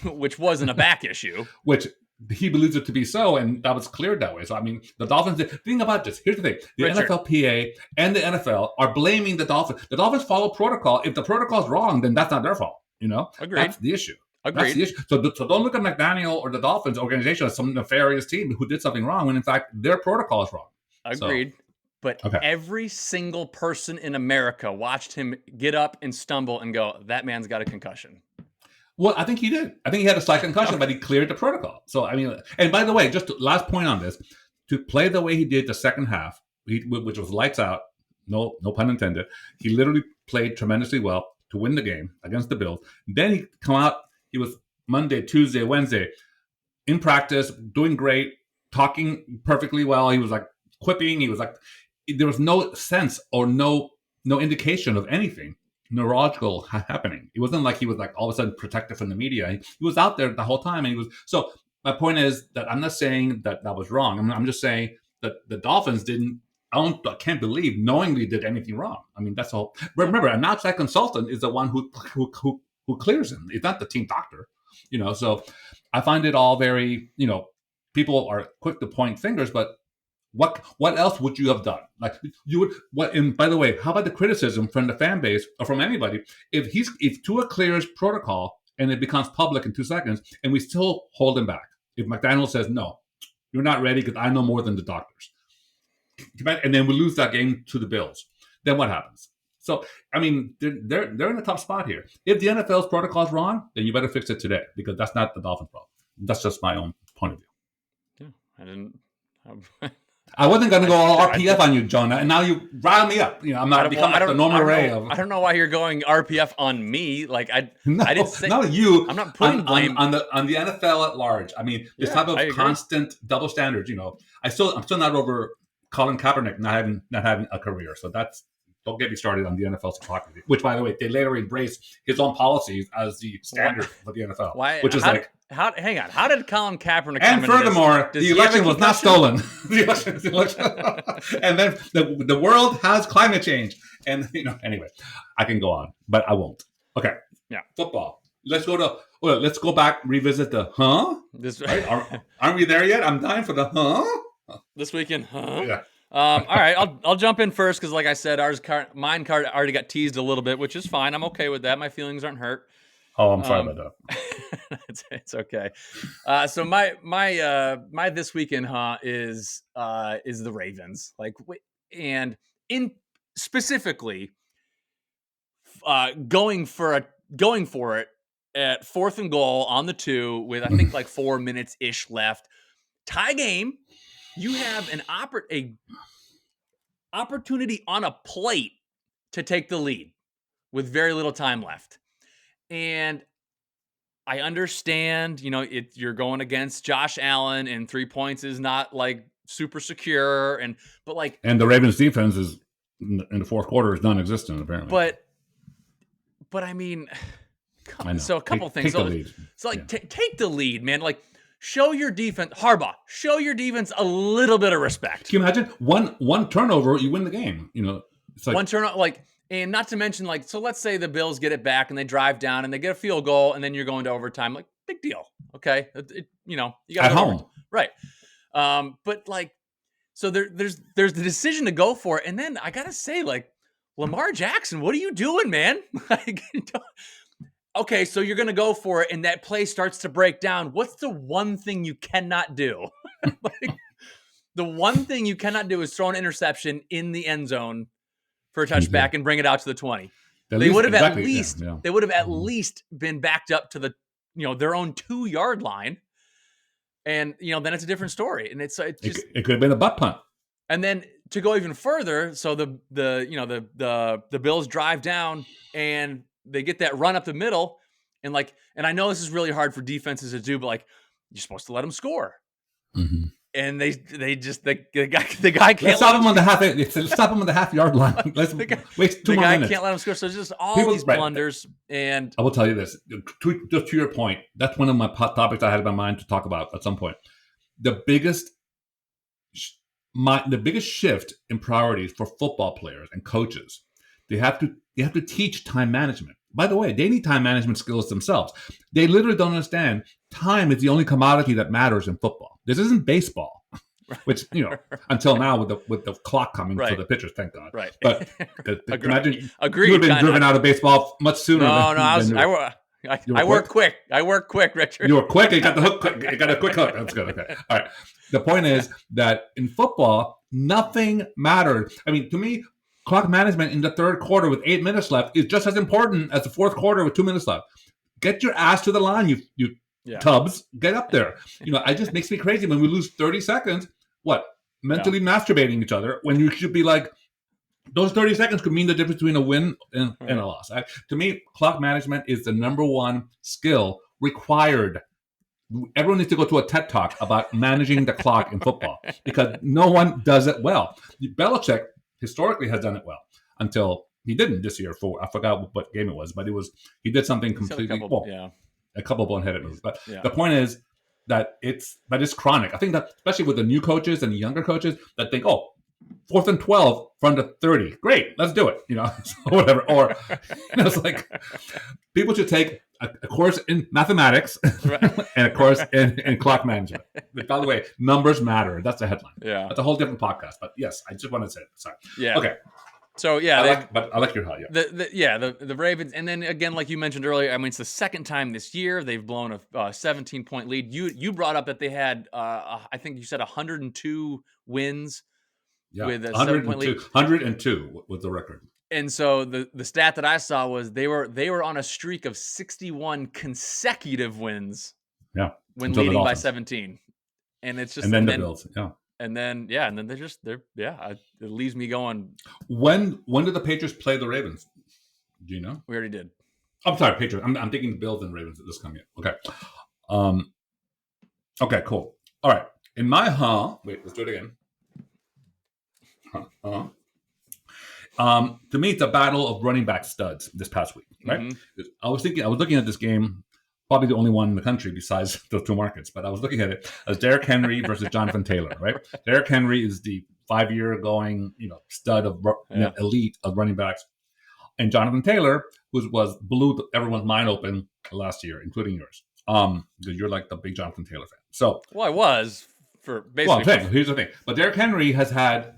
which wasn't a back issue, which he believes it to be so, and that was cleared that way. So I mean, the Dolphins. The thing about this, here's the thing: the NFLPA and the NFL are blaming the Dolphins. The Dolphins follow protocol. If the protocol is wrong, then that's not their fault. You know, agreed. That's the issue. Agreed. That's the issue. So don't look at McDaniel or the Dolphins organization as some nefarious team who did something wrong when in fact their protocol is wrong. Agreed. So, but every single person in America watched him get up and stumble and go, "That man's got a concussion." Well, I think he did. I think he had a slight concussion, but he cleared the protocol. So, I mean, and by the way, just last point on this, to play the way he did the second half, which was lights out, no pun intended, he literally played tremendously well to win the game against the Bills. Then he come out, he was Monday, Tuesday, Wednesday, in practice, doing great, talking perfectly well. He was like quipping. He was like, there was no sense or no indication of anything neurological happening. It wasn't like he was like all of a sudden protected from the media. He was out there the whole time, and he was. So my point is that I'm not saying that was wrong. I'm just saying that the Dolphins didn't. I can't believe knowingly did anything wrong. I mean, that's all. Remember, an outside consultant is the one who clears him. It's not the team doctor, you know. So I find it all very, you know, people are quick to point fingers, but what else would you have done? Like you would what? And by the way, how about the criticism from the fan base or from anybody? If Tua clears protocol and it becomes public in 2 seconds, and we still hold him back, if McDaniel says no, you're not ready because I know more than the doctors, and then we lose that game to the Bills, then what happens? So I mean, they're in a tough spot here. If the NFL's protocol is wrong, then you better fix it today because that's not the Dolphins' problem. That's just my own point of view. Yeah, I didn't. I wasn't going to go all RPF on you, Jonah, and now you rile me up. You know, I'm not becoming the normal Ray of. I don't know why you're going RPF on me. Like I didn't say. Not you. I'm not putting blame on the NFL at large. I mean, this type of constant double standards. You know, I'm still not over Colin Kaepernick not having a career. So don't get me started on the NFL's hypocrisy. Which, by the way, they later embraced his own policies as the standard for the NFL. Why? Which is hang on. How did Colin Kaepernick? And furthermore, the election was not stolen. the election. And then the world has climate change. And anyway, I can go on, but I won't. Okay. Yeah. Football. Let's go back, revisit the right? Aren't we there yet? I'm dying for the this weekend. Yeah. All right, I'll jump in first because, like I said, mine card already got teased a little bit, which is fine. I'm okay with that. My feelings aren't hurt. Oh, I'm sorry about that. It's okay. So my this weekend is the Ravens. And in specifically going for it at 4th and goal on the 2 with I think like 4 minutes ish left. Tie game. You have an opportunity on a plate to take the lead with very little time left. And I understand, you're going against Josh Allen and 3 points is not like super secure. And the Ravens defense is in the fourth quarter is non-existent apparently. But I mean, so a couple things. Take the lead. So take the lead, man. Like, show your defense, Harbaugh. Show your defense a little bit of respect. Can you imagine one turnover, you win the game? It's like one turnover, and not to mention, so let's say the Bills get it back and they drive down and they get a field goal and then you're going to overtime. Like, big deal, okay? You got at home, right? But so there's the decision to go for it, and then I gotta say, Lamar Jackson, what are you doing, man? okay, so you're going to go for it, and that play starts to break down. What's the one thing you cannot do? Like, the one thing you cannot do is throw an interception in the end zone for a touchback and bring it out to the 20. They would have at least been backed up to the, their own 2-yard line. And, then it's a different story. And it could have been a butt punt. And then to go even further, so the Bills drive down and they get that run up the middle, and I know this is really hard for defenses to do, but you're supposed to let them score. Mm-hmm. And the guy can't stop him on the half-yard line. Let's waste 2 more minutes. Can't let him score. So it's just all these blunders. And I will tell you this, just to your point, that's one of my topics I had in my mind to talk about at some point. The biggest shift in priorities for football players and coaches, they have to teach time management. By the way, they need time management skills themselves. They literally don't understand time is the only commodity that matters in football. This isn't baseball, which, until now with the clock coming for the pitchers, thank God. Right. But imagine you would have been driven out of baseball much sooner. I work quick. I work quick, Richard. You were quick. You got the hook quick. You got a quick hook. That's good. Okay. All right. The point is that in football, nothing mattered. I mean, to me, clock management in the third quarter with 8 minutes left is just as important as the fourth quarter with 2 minutes left. Get your ass to the line, you tubs. Get up there. It just makes me crazy when we lose 30 seconds. What? Mentally masturbating each other when you should be like, those 30 seconds could mean the difference between a win and a loss. To me, clock management is the number one skill required. Everyone needs to go to a TED Talk about managing the clock in football because no one does it well. Belichick historically has done it well until he didn't this year. I forgot what game it was, but he did something completely a couple boneheaded moves. But the point is that it's chronic. I think that especially with the new coaches and the younger coaches that think, 4th and 12 from the 30. Great, let's do it. Whatever. Or it's like people should take a course in mathematics and a course in clock management. But by the way, numbers matter. That's the headline. Yeah, that's a whole different podcast. But yes, I just wanted to say it. Sorry. Yeah. Okay. So I like your how. Yeah. The Ravens, and then again, like you mentioned earlier, I mean, it's the second time this year they've blown a 17-point lead. You brought up that they had, I think you said 102 wins. Yeah, with a 7-point lead. 102 was the record. And so the stat that I saw was they were on a streak of 61 consecutive wins. Yeah, when leading by 17, and it's just the Bills. Yeah, and then it leaves me going. When did the Patriots play the Ravens? Do you know? We already did. I'm sorry, Patriots. I'm thinking the Bills and Ravens at this coming in. Okay. Okay. Cool. All right. In my wait, let's do it again. To me, it's a battle of running back studs this past week, right? Mm-hmm. I was looking at this game, probably the only one in the country besides those two markets, but I was looking at it as Derrick Henry versus Jonathan Taylor, right? Derrick Henry is the 5-year going, stud of elite of running backs, and Jonathan Taylor, who blew everyone's mind open last year, including yours, because you're like the big Jonathan Taylor fan. So, I was for basically. Well, I'm saying, here's the thing, but Derrick Henry has had,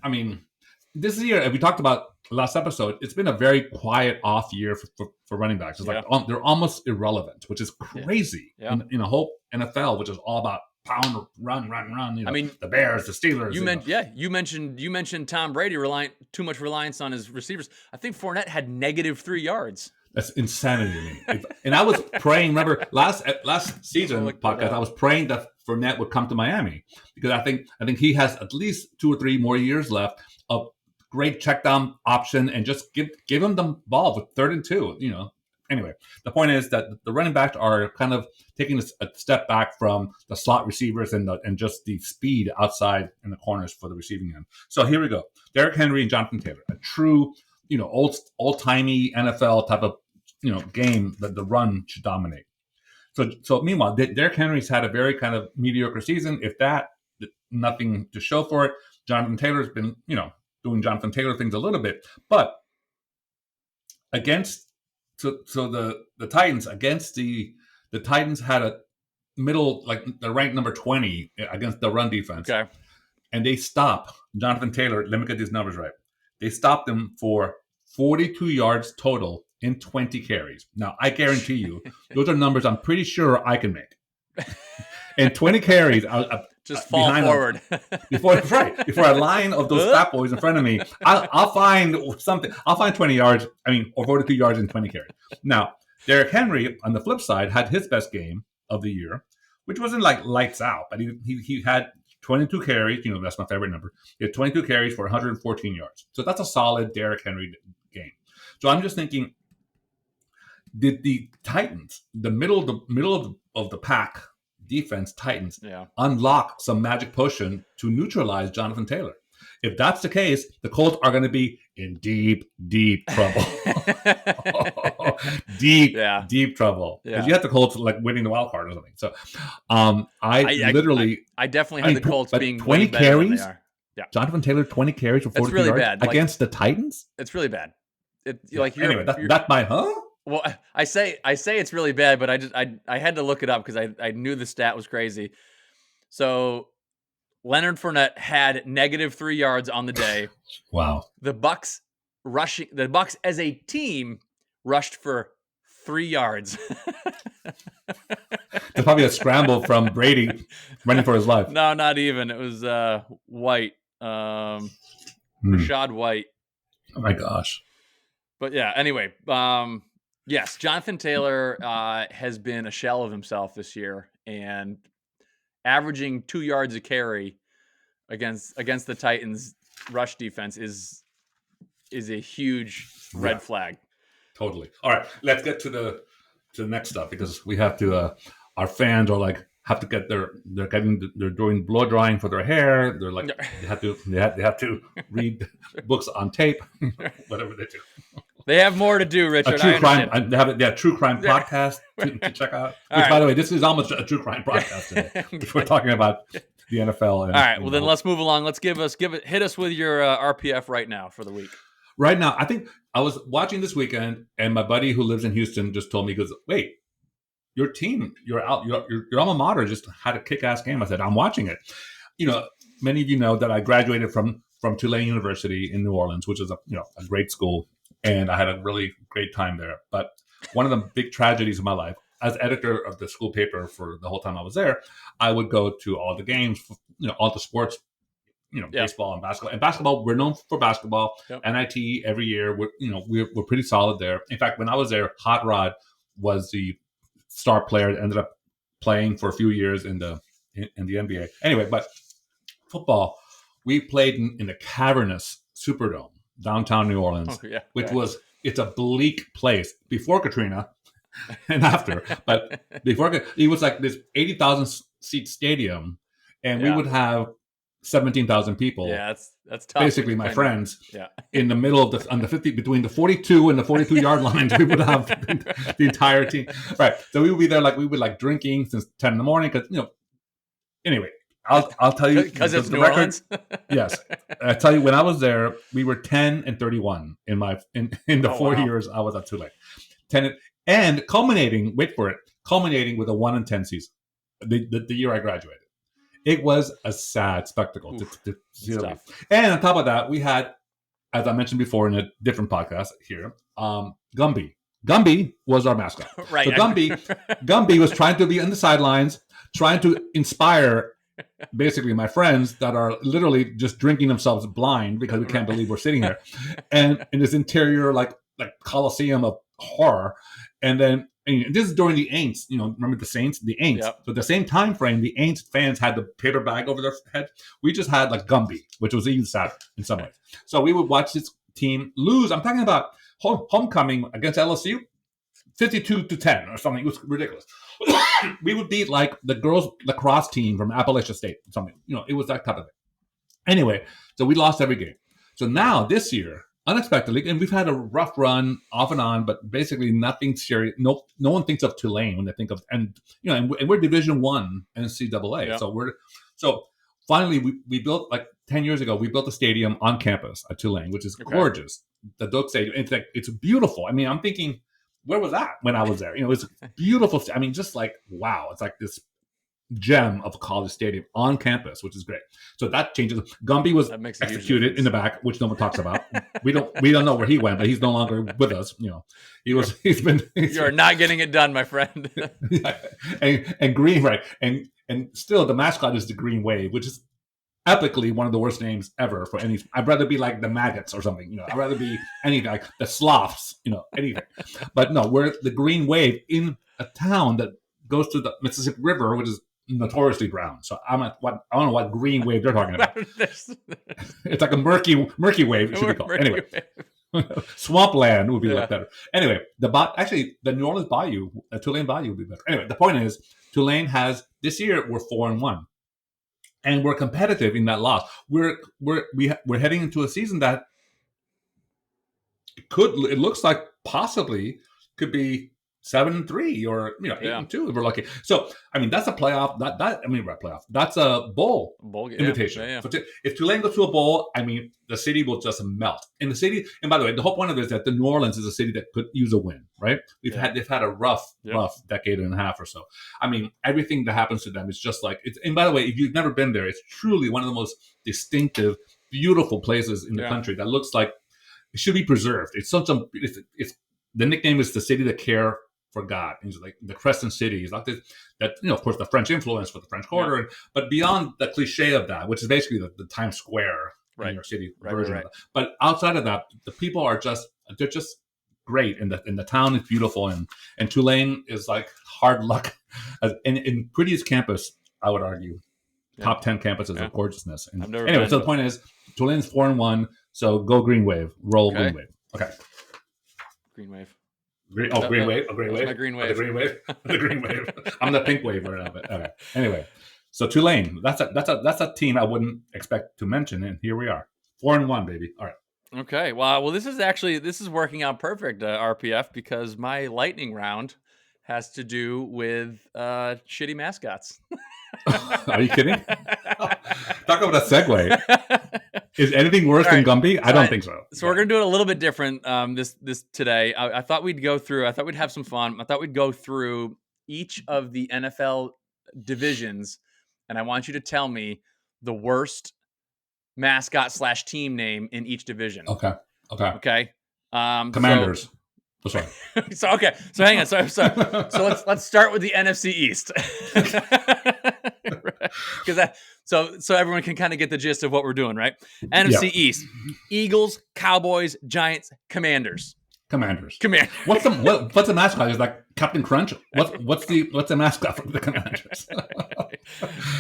this year, as we talked about last episode, it's been a very quiet off year for running backs. It's like they're almost irrelevant, which is crazy in a whole NFL, which is all about pound, run. The Bears, the Steelers. You mentioned Tom Brady too much reliance on his receivers. I think Fournette had -3 yards. That's insanity to me. And I was praying. Remember last season podcast, I was praying that Fournette would come to Miami because I think he has at least 2 or 3 more years left of great check down option and just give him the ball with 3rd and 2. Anyway, the point is that the running backs are kind of taking a step back from the slot receivers and just the speed outside in the corners for the receiving end. So here we go. Derrick Henry and Jonathan Taylor, a true, old-timey NFL type of, game that the run should dominate. So meanwhile, Derrick Henry's had a very kind of mediocre season. If that, nothing to show for it. Jonathan Taylor's been, doing Jonathan Taylor things a little bit, but against the Titans the Titans had a middle, like the ranked number 20 against the run defense. Okay. And they stopped Jonathan Taylor. Let me get these numbers right. They stopped him for 42 yards total in 20 carries. Now, I guarantee you, those are numbers I'm pretty sure I can make. In 20 carries, just fall forward. Before a line of those fat boys in front of me, I'll find something. I'll find 20 yards, or 42 yards in 20 carries. Now, Derrick Henry, on the flip side, had his best game of the year, which wasn't like lights out, but he had 22 carries. That's my favorite number. He had 22 carries for 114 yards. So that's a solid Derrick Henry game. So I'm just thinking, did the Titans, the middle of the pack defense, Titans, unlock some magic potion to neutralize Jonathan Taylor? If that's the case, the Colts are going to be in deep, deep trouble. Deep trouble. Because you have the Colts like winning the wild card or something. So, I definitely had the Colts being 20 carries. Than they are. Yeah, Jonathan Taylor 20 carries for 42 really yards bad. Against the Titans. It's really bad. Anyway, that's my Well, I say it's really bad, but I had to look it up because I knew the stat was crazy. So Leonard Fournette had -3 yards on the day. Wow. The Bucs as a team rushed for 3 yards. There's probably a scramble from Brady running for his life. No, not even. It was White, Rashad White. Oh my gosh. But yeah, anyway, yes, Jonathan Taylor has been a shell of himself this year, and averaging 2 yards a carry against the Titans rush defense is a huge red flag. Totally. All right, let's get to the next stuff, because we have to. Our fans are like have to get they're doing blow drying for their hair. They're like they have to read books on tape, whatever they do. They have more to do, Richard. A true crime. They have a true crime podcast to check out. Which, by the way, this is almost a true crime podcast today. We're talking about the NFL. All right. Well, then let's move along. Let's hit us with your RPF right now for the week. Right now, I think I was watching this weekend, and my buddy who lives in Houston just told me, he goes, "Wait, your team, your alma mater just had a kick-ass game." I said, "I'm watching it." Many of you know that I graduated from Tulane University in New Orleans, which is a great school. And I had a really great time there. But one of the big tragedies of my life, as editor of the school paper for the whole time I was there, I would go to all the games, all the sports, baseball and basketball. And basketball, we're known for basketball. Yep. NIT every year, we're pretty solid there. In fact, when I was there, Hot Rod was the star player that ended up playing for a few years in the NBA. Anyway, but football, we played in the cavernous Superdome, downtown New Orleans, it's a bleak place before Katrina and after. But before, it was like this 80,000 seat stadium, and we would have 17,000 people. Yeah, that's tough. Basically, my friends. Yeah. In the middle of on the 50, between the 42 and the 42 yard lines, we would have the entire team. Right. So we would be there we would drinking since 10 in the morning because Anyway. I'll tell you because it's New Orleans. Yes, I tell you, when I was there, we were 10-31 in the 4 years I was at Tulane. 10 and culminating with a 1-10 season. The year I graduated, it was a sad spectacle. And on top of that, we had, as I mentioned before in a different podcast here, Gumby. Gumby was our mascot. Right. So Gumby was trying to be on the sidelines, trying to inspire basically my friends that are literally just drinking themselves blind because we can't believe we're sitting here, and in this interior like coliseum of horror. And then this is during the Aints, remember the Saints, the Aints. Yep. So at the same time frame, the Aints fans had the paper bag over their head. We just had Gumby, which was even sadder in some ways. So we would watch this team lose. I'm talking about homecoming against LSU, 52-10 or something. It was ridiculous. We would beat the girls lacrosse team from Appalachia State or something. It was that type of thing. Anyway, so we lost every game. So now this year, unexpectedly, and we've had a rough run off and on, but basically nothing serious. No one thinks of Tulane when they think of, and we're Division I NCAA. Yep. So finally we built 10 years ago. We built a stadium on campus at Tulane, which is gorgeous. The Duke Stadium. It's beautiful. I mean, I'm thinking, where was that when I was there? It's beautiful. I mean, just wow. It's like this gem of a college stadium on campus, which is great. So that changes. Gumby was executed in the back, which no one talks about. We don't know where he went, but he's no longer with us. You're not getting it done, my friend. and green, right? And still the mascot is the Green Wave, which is epically one of the worst names ever for any. I'd rather be like the Maggots or something. I'd rather be anything like the Sloths. Anything. But no, we're the Green Wave in a town that goes to the Mississippi River, which is notoriously brown. So I don't know what green wave they're talking about. It's like a murky wave. It should be called. Anyway, swampland would be like better. Anyway, the New Orleans Bayou, Tulane Bayou would be better. Anyway, the point is Tulane has this year we're 4-1, and we're competitive in that loss. We're heading into a season that it looks like possibly could be 7-3 or 8-2 if we're lucky. So that's a playoff. Playoff. That's a bowl invitation. Yeah. So if Tulane goes to a bowl, the city will just melt. In the city, and by the way, the whole point of it is that the New Orleans is a city that could use a win. Right? They've had a rough decade and a half or so. Everything that happens to them is just like it's. And by the way, if you've never been there, it's truly one of the most distinctive, beautiful places in the country that looks like it should be preserved. It's the nickname is the city that care for God. It's like the Crescent City. It's like this, that, of course, the French influence for the French Quarter, but beyond the cliche of that, which is basically the Times Square in New York City version of that. But outside of that, the people are they're just great, and the town is beautiful, and Tulane is like hard luck. In prettiest campus, I would argue, top 10 campuses of gorgeousness. And anyway, so the point is, Tulane's 4-1, so go Green Wave, roll Green Wave. Okay. Green Wave. Green Wave. Green Wave. My Green Wave. The Green Wave. The Green Wave. I'm the pink wave right now. But okay. Anyway, so Tulane, that's a team I wouldn't expect to mention, and here we are, 4-1, baby. All right. Okay. Well, this is working out perfect, RPF, because my lightning round has to do with shitty mascots. Are you kidding? Talk about a segue. Is anything worse than Gumby? I don't think so. So we're going to do it a little bit different this today. I thought we'd have some fun. I thought we'd go through each of the NFL divisions, and I want you to tell me the worst mascot / team name in each division. Okay. Commanders. So hang on. So let's start with the NFC East. Because so everyone can kind of get the gist of what we're doing, right? NFC East: Eagles, Cowboys, Giants, Commanders. What's the mascot? Is like Captain Crunch? What's the mascot for the Commanders?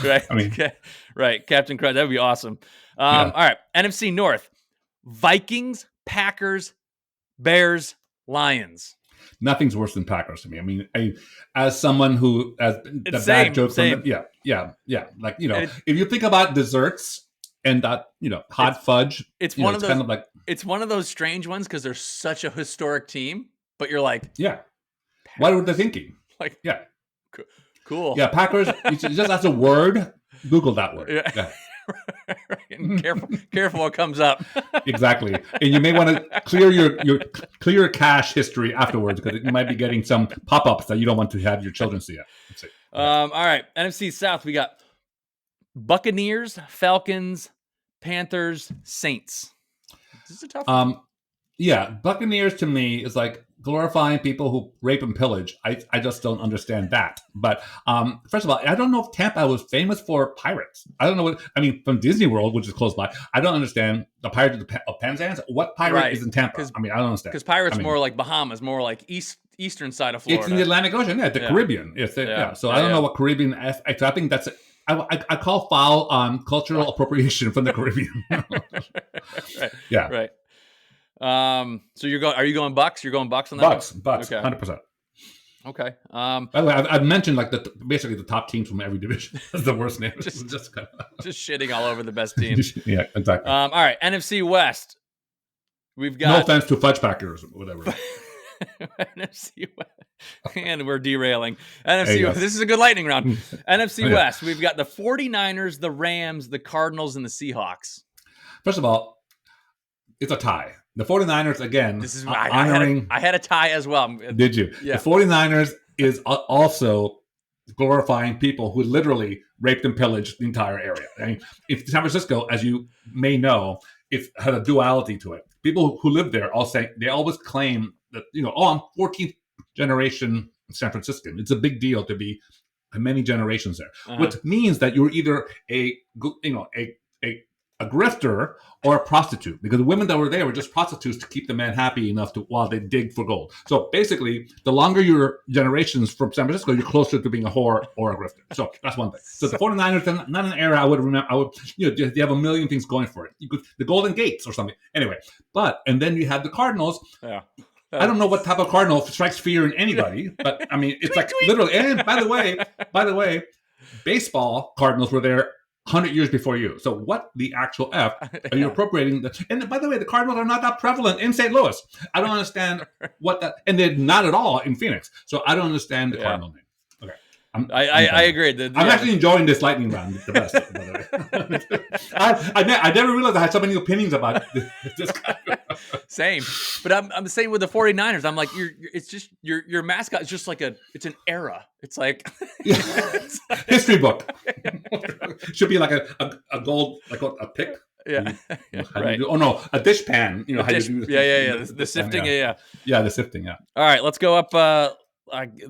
Right. Right. Captain Crunch. That would be awesome. All right. NFC North: Vikings, Packers, Bears, Lions. Nothing's worse than Packers to me. As someone who has the bad jokes from them, like if you think about desserts and that hot fudge, it's one of those kind of like it's one of those strange ones because they're such a historic team, but you're like, what were they thinking? Like, cool. Yeah, Packers. Just as a word, Google that word. Yeah. And careful what comes up. Exactly, and you may want to clear your cache history afterwards because you might be getting some pop-ups that you don't want to have your children see. All right, NFC South, we got Buccaneers, Falcons, Panthers, Saints. This is a tough one. Buccaneers to me is like glorifying people who rape and pillage. I just don't understand that. But first of all, I don't know if Tampa was famous for pirates. I don't know from Disney World, which is close by. I don't understand the Pirates of Penzance. What pirate is in Tampa? I don't understand. Because pirates more like Bahamas, more like eastern side of Florida. It's in the Atlantic Ocean, the Caribbean. So I don't know what Caribbean. I think that's it. I call foul cultural appropriation from the Caribbean. Right. So are you going Bucs? You're going Bucs on that? Bucs, okay. 100%. Okay. By the way, I've mentioned like basically the top teams from every division. That's the worst name. just shitting all over the best teams. Yeah, exactly. All right, NFC West. We've got no offense to fudge packers or whatever. NFC West. And we're derailing. NFC West. This is a good lightning round. NFC West. We've got the 49ers, the Rams, the Cardinals, and the Seahawks. First of all, it's a tie. The 49ers, again, this is honoring. I had a tie as well. Did you? Yeah. The 49ers is also glorifying people who literally raped and pillaged the entire area. I mean, if San Francisco, as you may know, it had a duality to it. People who live there all say they always claim that I'm 14th generation San Franciscan. It's a big deal to be many generations there, which means that you're either a grifter or a prostitute, because the women that were there were just prostitutes to keep the men happy enough while they dig for gold. So basically, the longer your generations from San Francisco, you're closer to being a whore or a grifter. So that's one thing. So the 49ers, not an era I would remember. They have a million things going for it. The Golden Gates or something. Anyway, and then you have the Cardinals. Yeah. I don't know what type of cardinal strikes fear in anybody, but I mean, it's like literally. And by the way, baseball Cardinals were there 100 years before you. So what the actual F are you appropriating? And by the way, the Cardinals are not that prevalent in St. Louis. I don't understand what that, and they're not at all in Phoenix. So I don't understand the Cardinal name. Okay. I agree. I'm actually enjoying this lightning round the best, by the way. I never realized I had so many opinions about this guy. Same. But I'm the same with the 49ers. I'm like, it's just your mascot is just like it's an era. It's like history book. Should be like a gold, like a pick. Yeah. Right. Oh no, a dish pan. How dish, you do the sifting. Yeah, the sifting. Yeah. All right, let's go up.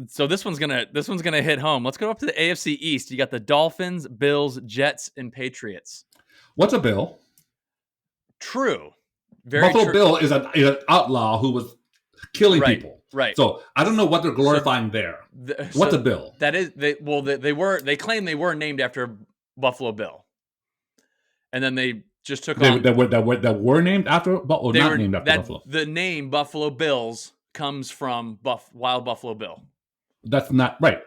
So this one's gonna hit home. Let's go up to the AFC East. You got the Dolphins, Bills, Jets, and Patriots. What's a Bill? True. Buffalo Bill is an outlaw who was killing people. Right. So I don't know what they're glorifying there. What's a Bill? That is they claim they were named after Buffalo Bill, and then they just took on that were named after, or not named after Buffalo. The name Buffalo Bills comes from Wild Buffalo Bill. That's not right.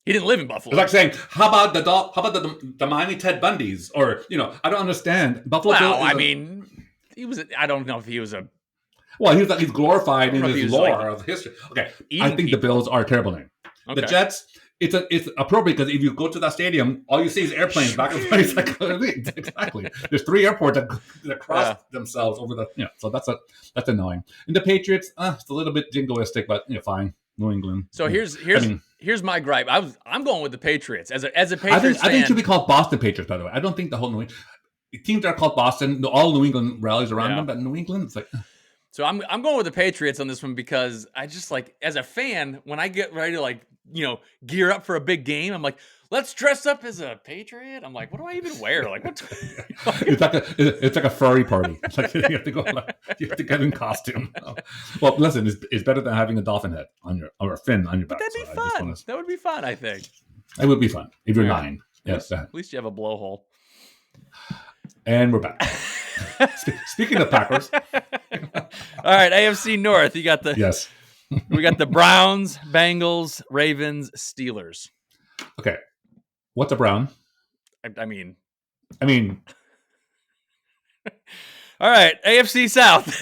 He didn't live in Buffalo. It's like saying, how about the Miami Ted Bundys? Or I don't understand. Buffalo Bill. I mean, he was. I don't know if he was a. Well, he's glorified in his lore of history. Okay, I think the Bills are a terrible name. Okay. The Jets. It's appropriate because if you go to that stadium, all you see is airplanes back and forth. Exactly. There's 3 airports that cross themselves over the. So that's annoying. And the Patriots, it's a little bit jingoistic, but fine. New England. So here's my gripe. I'm going with the Patriots as a Patriots fan. I think it should be called Boston Patriots. By the way, I don't think the whole New England teams that are called Boston. All New England rallies around them, but New England, it's like. So I'm going with the Patriots on this one because I just as a fan, when I get ready to gear up for a big game, I'm like, let's dress up as a Patriot. I'm like, what do I even wear? Like, what? It's like a furry party. It's like you have to go. You have to get in costume. Well, listen, it's better than having a dolphin head on or a fin on your back. But that'd be fun. That would be fun. I think it would be fun if you're 9. Yes, at least you have a blowhole. And we're back. Speaking of Packers. All right, AFC North. You got we got the Browns, Bengals, Ravens, Steelers. Okay. What's a Brown? I mean. All right, AFC South.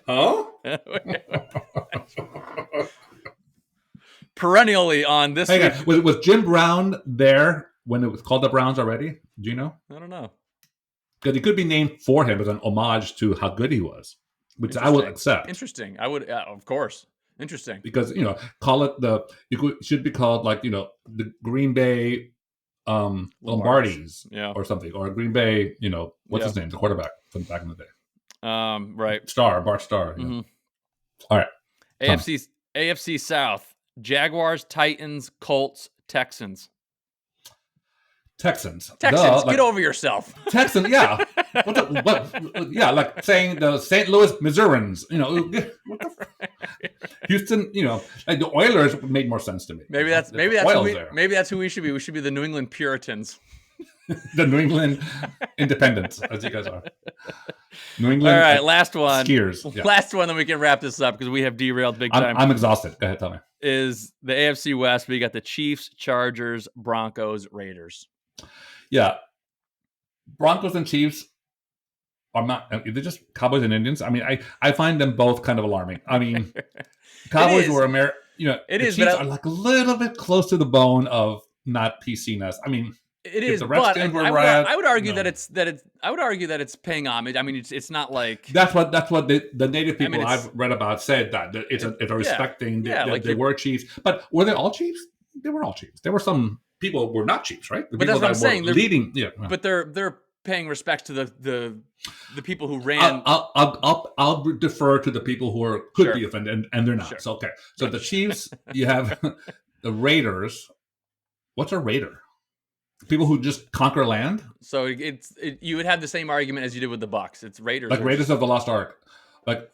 Huh? Perennially on this. Hey, was Jim Brown there when it was called the Browns already? Do you know? I don't know. Because it could be named for him as an homage to how good he was, which I would accept. Interesting. I would, of course. Interesting. Because call it should be called the Green Bay Lombardis, or something, or Green Bay. What's his name? The quarterback from back in the day. Right. Bart Starr. Mm-hmm. All right. AFC South: Jaguars, Titans, Colts, Texans. Texans. Get over yourself. Texans, yeah. Yeah, like saying the St. Louis Missourians. Houston. Like the Oilers made more sense to me. Maybe that's who we should be. We should be the New England Puritans. The New England Independents, as you guys are. New England. All right, last one. Skiers. Yeah. Last one, then we can wrap this up because we have derailed big time. I'm exhausted. Go ahead, tell me. Is the AFC West? We got the Chiefs, Chargers, Broncos, Raiders. Yeah, Broncos and Chiefs are not. They're just Cowboys and Indians. I mean, I find them both kind of alarming. I mean, Cowboys were American. It the is. Chiefs but are like a little bit close to the bone of not PC-ness. I mean, it is. The Redskins but I would argue that it's. I would argue that it's paying homage. I mean, it's not like That's what the native people mean, I've read about said that it's a respecting. They were chiefs, but were they all chiefs? They were all chiefs. There were some people who were not chiefs, right? The but people that's what I'm that saying. were leading. Yeah, but they're paying respect to the people who ran. I'll defer to the people who could be offended, and they're not. Sure. So okay, so the Chiefs, you have the Raiders. What's a Raider? People who just conquer land. So you would have the same argument as you did with the Bucs. It's Raiders, like Raiders of the Lost Ark. Like,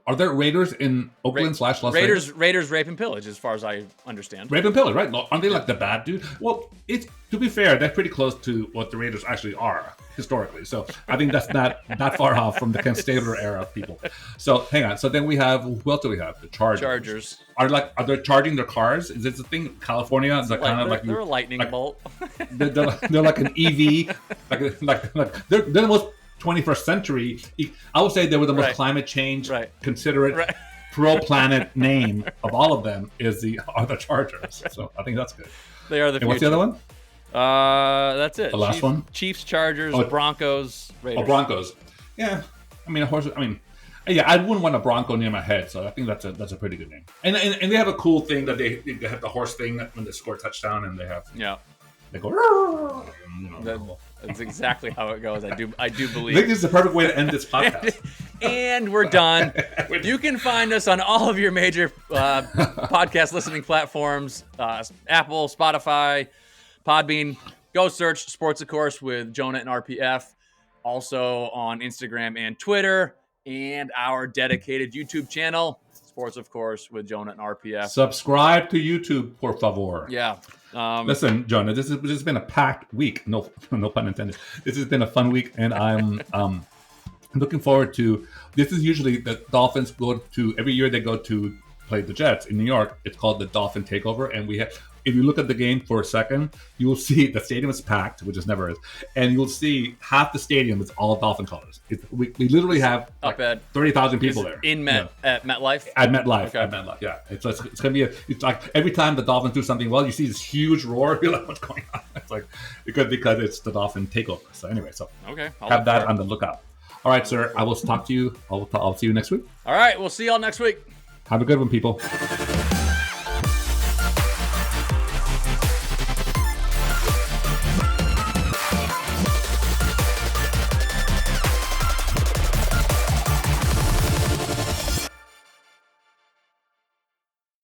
are there Raiders in Oakland / Las Vegas? Raiders rape and pillage, as far as I understand. Rape and pillage, right? Aren't they like the bad dude? Well, it's, to be fair, they're pretty close to what the Raiders actually are historically. So I think that's not that far off from the Ken Stabler era people. So hang on. So then we have, who else do we have? The Chargers. Are they charging their cars? Is this a thing? California is kind of like they're a lightning bolt. they're like an EV. Like they're the most 21st century. I would say they were the most climate change considerate pro-planet name of all of them are the Chargers. So I think that's good. They are the future. What's the other one? That's it. The last one? Chiefs, Chargers, Broncos, Raiders. Oh, Broncos. Yeah. I mean, yeah, I wouldn't want a Bronco near my head, so I think that's a pretty good name. And they have a cool thing that they have the horse thing when they score a touchdown, and they go. That's exactly how it goes. I do believe. I think this is the perfect way to end this podcast. And we're done. You can find us on all of your major podcast listening platforms: Apple, Spotify, Podbean. Go search Sports of Course with Jonah and RPF. Also on Instagram and Twitter, and our dedicated YouTube channel, Sports of Course with Jonah and RPF. Subscribe to YouTube, por favor. Yeah. Listen, Jonah, this has been a packed week. No pun intended. This has been a fun week, and I'm looking forward to. This is usually the Dolphins go to every year. They go to play the Jets in New York. It's called the Dolphin Takeover, and we have. If you look at the game for a second, you will see the stadium is packed, which it never is, and you'll see half the stadium is all Dolphin colors. We literally have 30,000 people there at MetLife. At MetLife, okay. At MetLife, yeah. It's gonna be it's like every time the Dolphins do something well, you see this huge roar. You're like, what's going on? It's like because it's the Dolphin Takeover. So anyway, have that on the lookout. All right, sir. I will talk to you. I'll see you next week. All right, we'll see y'all next week. Have a good one, people.